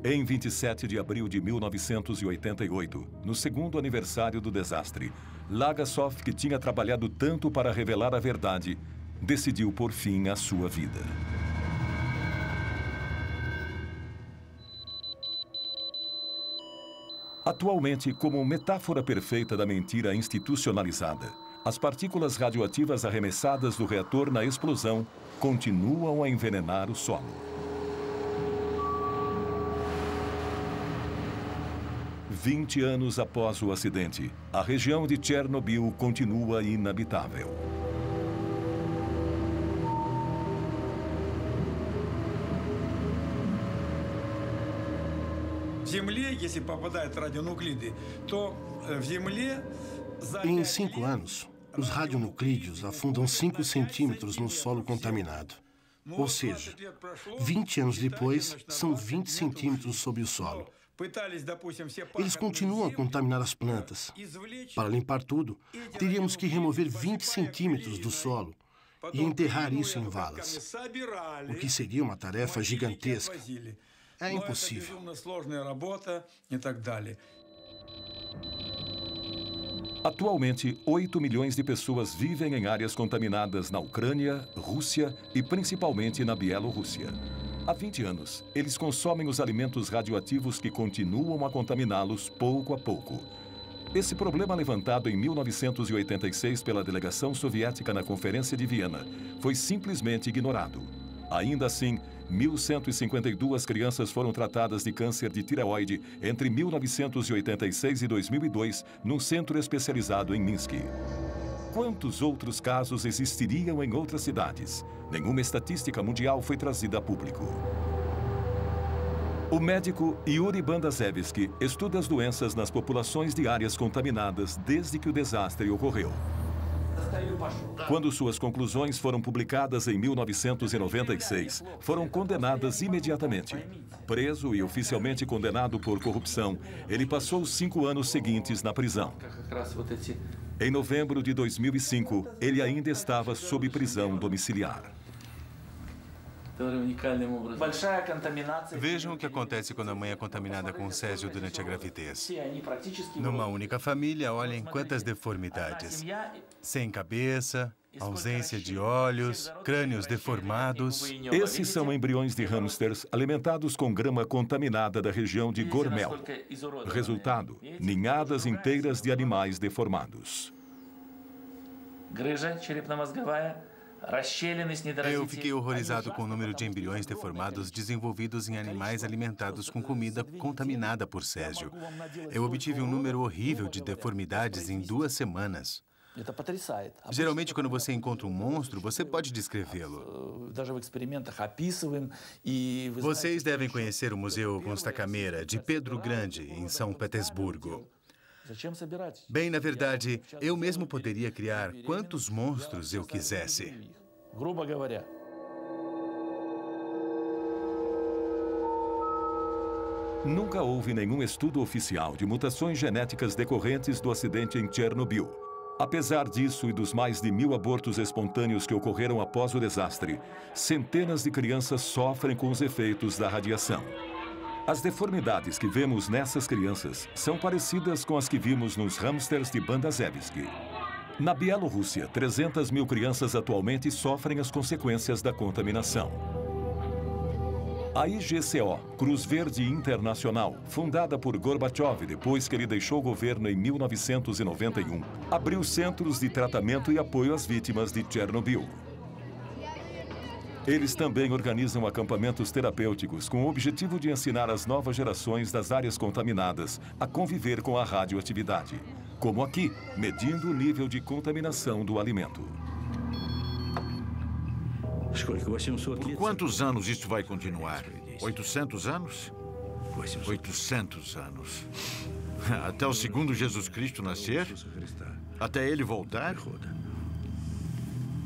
Em 27 de abril de 1988, no segundo aniversário do desastre, Lagasov, que tinha trabalhado tanto para revelar a verdade, decidiu por fim a sua vida. Atualmente, como metáfora perfeita da mentira institucionalizada, as partículas radioativas arremessadas do reator na explosão continuam a envenenar o solo. 20 anos após o acidente, a região de Chernobyl continua inabitável. Em 5 anos, os radionuclídeos afundam 5 centímetros no solo contaminado. Ou seja, 20 anos depois, são 20 centímetros sob o solo. Eles continuam a contaminar as plantas. Para limpar tudo, teríamos que remover 20 centímetros do solo e enterrar isso em valas, o que seria uma tarefa gigantesca. É impossível. Atualmente, 8 milhões de pessoas vivem em áreas contaminadas na Ucrânia, Rússia e principalmente na Bielorrússia. Há 20 anos, eles consomem os alimentos radioativos que continuam a contaminá-los pouco a pouco. Esse problema, levantado em 1986 pela delegação soviética na Conferência de Viena, foi simplesmente ignorado. Ainda assim, 1.152 crianças foram tratadas de câncer de tireoide entre 1986 e 2002 num centro especializado em Minsk. Quantos outros casos existiriam em outras cidades? Nenhuma estatística mundial foi trazida a público. O médico Yuri Bandazevsky estuda as doenças nas populações de áreas contaminadas desde que o desastre ocorreu. Quando suas conclusões foram publicadas em 1996, foram condenadas imediatamente. Preso e oficialmente condenado por corrupção, ele passou os 5 anos seguintes na prisão. Em novembro de 2005, ele ainda estava sob prisão domiciliar. Vejam o que acontece quando a mãe é contaminada com césio durante a gravidez. Numa única família, olhem quantas deformidades. Sem cabeça, Ausência de olhos, crânios deformados. Esses são embriões de hamsters alimentados com grama contaminada da região de Gormel. Resultado, ninhadas inteiras de animais deformados. Eu fiquei horrorizado com o número de embriões deformados desenvolvidos em animais alimentados com comida contaminada por césio. Eu obtive um número horrível de deformidades em 2 semanas. Geralmente, quando você encontra um monstro, você pode descrevê-lo. Vocês devem conhecer o Museu Constacameira, de Pedro Grande, em São Petersburgo. Bem, na verdade, eu mesmo poderia criar quantos monstros eu quisesse. Nunca houve nenhum estudo oficial de mutações genéticas decorrentes do acidente em Chernobyl. Apesar disso e dos mais de 1000 abortos espontâneos que ocorreram após o desastre, centenas de crianças sofrem com os efeitos da radiação. As deformidades que vemos nessas crianças são parecidas com as que vimos nos hamsters de Bandazevsky. Na Bielorrússia, 300 mil crianças atualmente sofrem as consequências da contaminação. A IGCO, Cruz Verde Internacional, fundada por Gorbachev depois que ele deixou o governo em 1991, abriu centros de tratamento e apoio às vítimas de Chernobyl. Eles também organizam acampamentos terapêuticos com o objetivo de ensinar as novas gerações das áreas contaminadas a conviver com a radioatividade, como aqui, medindo o nível de contaminação do alimento. Por quantos anos isso vai continuar? 800 anos? 800 anos. Até o segundo Jesus Cristo nascer? Até ele voltar?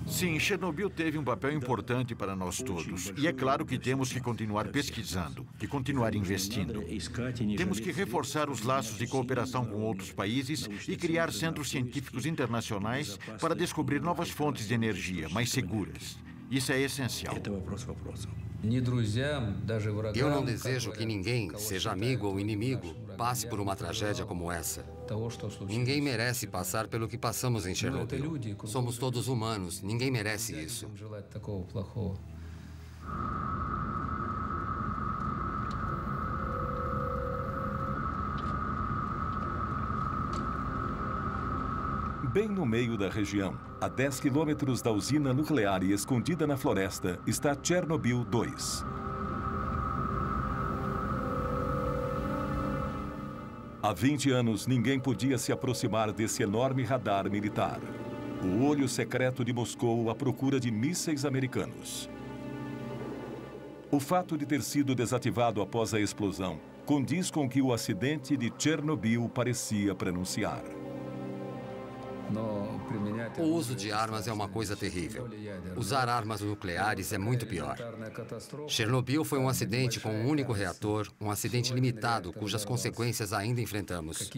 Sim, Chernobyl teve um papel importante para nós todos. E é claro que temos que continuar pesquisando, que continuar investindo. Temos que reforçar os laços de cooperação com outros países e criar centros científicos internacionais para descobrir novas fontes de energia mais seguras. Isso é essencial. Eu não desejo que ninguém, seja amigo ou inimigo, passe por uma tragédia como essa. Ninguém merece passar pelo que passamos em Chernobyl. Somos todos humanos, ninguém merece isso. Bem no meio da região, a 10 quilômetros da usina nuclear e escondida na floresta, está Chernobyl 2. Há 20 anos, ninguém podia se aproximar desse enorme radar militar. O olho secreto de Moscou à procura de mísseis americanos. O fato de ter sido desativado após a explosão condiz com o que o acidente de Chernobyl parecia prenunciar. O uso de armas é uma coisa terrível. Usar armas nucleares é muito pior. Chernobyl foi um acidente com um único reator, um acidente limitado, cujas consequências ainda enfrentamos.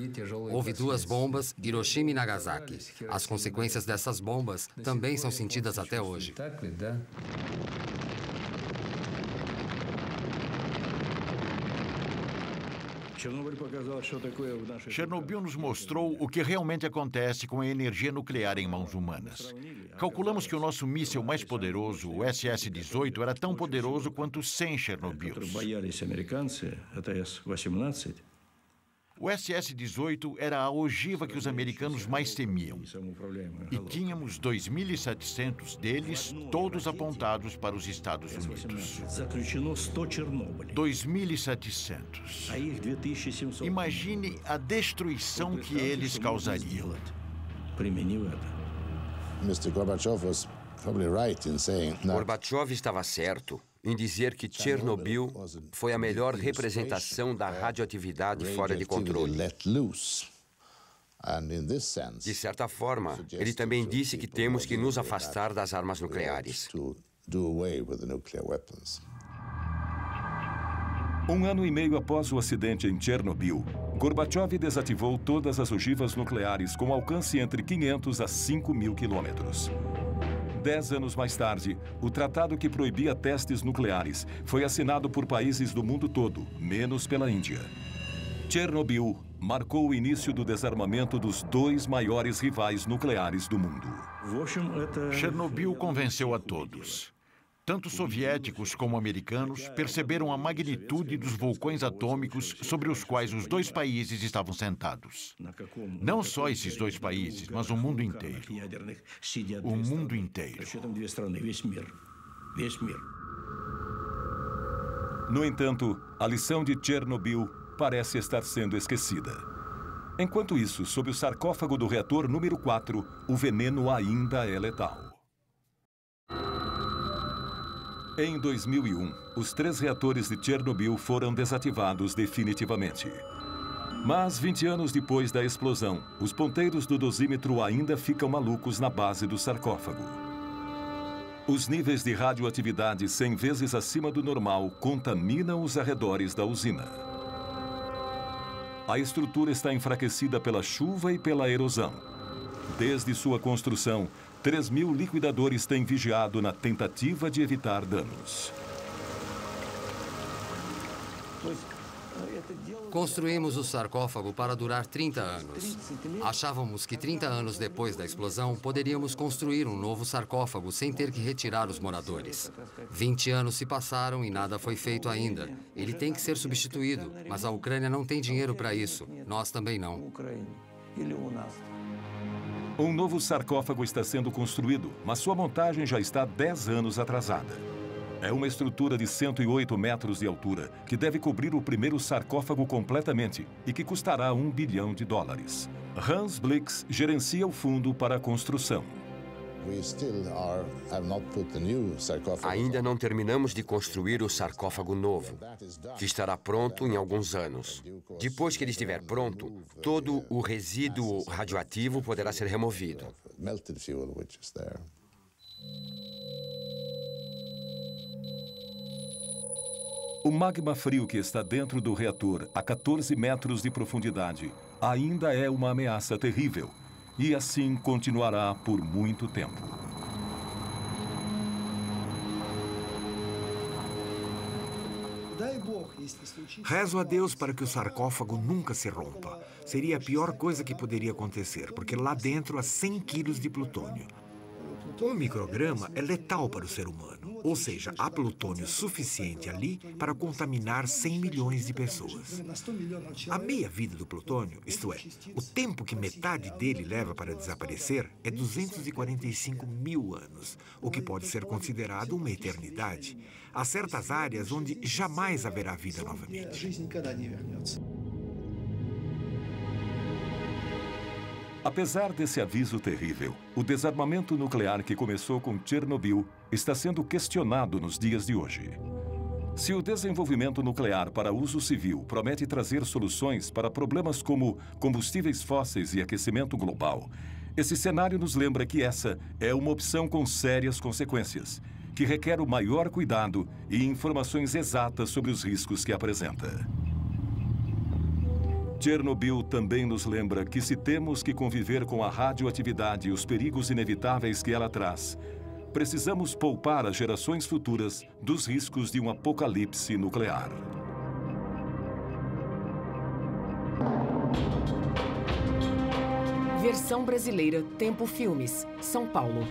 Houve 2 bombas, Hiroshima e Nagasaki. As consequências dessas bombas também são sentidas até hoje. Chernobyl nos mostrou o que realmente acontece com a energia nuclear em mãos humanas. Calculamos que o nosso míssil mais poderoso, o SS-18, era tão poderoso quanto 100 Chernobyls. O SS-18 era a ogiva que os americanos mais temiam. E tínhamos 2.700 deles, todos apontados para os Estados Unidos. 2.700. Imagine a destruição que eles causariam. Gorbachev estava certo em dizer que Chernobyl foi a melhor representação da radioatividade fora de controle. De certa forma, ele também disse que temos que nos afastar das armas nucleares. 1 ano e meio após o acidente em Chernobyl, Gorbachev desativou todas as ogivas nucleares com alcance entre 500 a 5.000 quilômetros. 10 anos mais tarde, o tratado que proibia testes nucleares foi assinado por países do mundo todo, menos pela Índia. Chernobyl marcou o início do desarmamento dos dois maiores rivais nucleares do mundo. Chernobyl convenceu a todos. Tanto soviéticos como americanos perceberam a magnitude dos vulcões atômicos sobre os quais os dois países estavam sentados. Não só esses dois países, mas o mundo inteiro. O mundo inteiro. No entanto, a lição de Chernobyl parece estar sendo esquecida. Enquanto isso, sob o sarcófago do reator número 4, o veneno ainda é letal. Em 2001, os 3 reatores de Chernobyl foram desativados definitivamente. Mas 20 anos depois da explosão, os ponteiros do dosímetro ainda ficam malucos na base do sarcófago. Os níveis de radioatividade 100 vezes acima do normal contaminam os arredores da usina. A estrutura está enfraquecida pela chuva e pela erosão. Desde sua construção, 3.000 liquidadores têm vigiado na tentativa de evitar danos. Construímos o sarcófago para durar 30 anos. Achávamos que 30 anos depois da explosão, poderíamos construir um novo sarcófago sem ter que retirar os moradores. 20 anos se passaram e nada foi feito ainda. Ele tem que ser substituído, mas a Ucrânia não tem dinheiro para isso. Nós também não. Um novo sarcófago está sendo construído, mas sua montagem já está 10 anos atrasada. É uma estrutura de 108 metros de altura que deve cobrir o primeiro sarcófago completamente e que custará $1 bilhão. Hans Blix gerencia o fundo para a construção. Ainda não terminamos de construir o sarcófago novo, que estará pronto em alguns anos. Depois que ele estiver pronto, todo o resíduo radioativo poderá ser removido. O magma frio que está dentro do reator, a 14 metros de profundidade, ainda é uma ameaça terrível. E assim continuará por muito tempo. Rezo a Deus para que o sarcófago nunca se rompa. Seria a pior coisa que poderia acontecer, porque lá dentro há 100 quilos de plutônio. 1 micrograma é letal para o ser humano, ou seja, há plutônio suficiente ali para contaminar 100 milhões de pessoas. A meia-vida do plutônio, isto é, o tempo que metade dele leva para desaparecer, é 245 mil anos, o que pode ser considerado uma eternidade. Há certas áreas onde jamais haverá vida novamente. Apesar desse aviso terrível, o desarmamento nuclear que começou com Chernobyl está sendo questionado nos dias de hoje. Se o desenvolvimento nuclear para uso civil promete trazer soluções para problemas como combustíveis fósseis e aquecimento global, esse cenário nos lembra que essa é uma opção com sérias consequências, que requer o maior cuidado e informações exatas sobre os riscos que apresenta. Chernobyl também nos lembra que se temos que conviver com a radioatividade e os perigos inevitáveis que ela traz, precisamos poupar as gerações futuras dos riscos de um apocalipse nuclear. Versão brasileira, Tempo Filmes, São Paulo.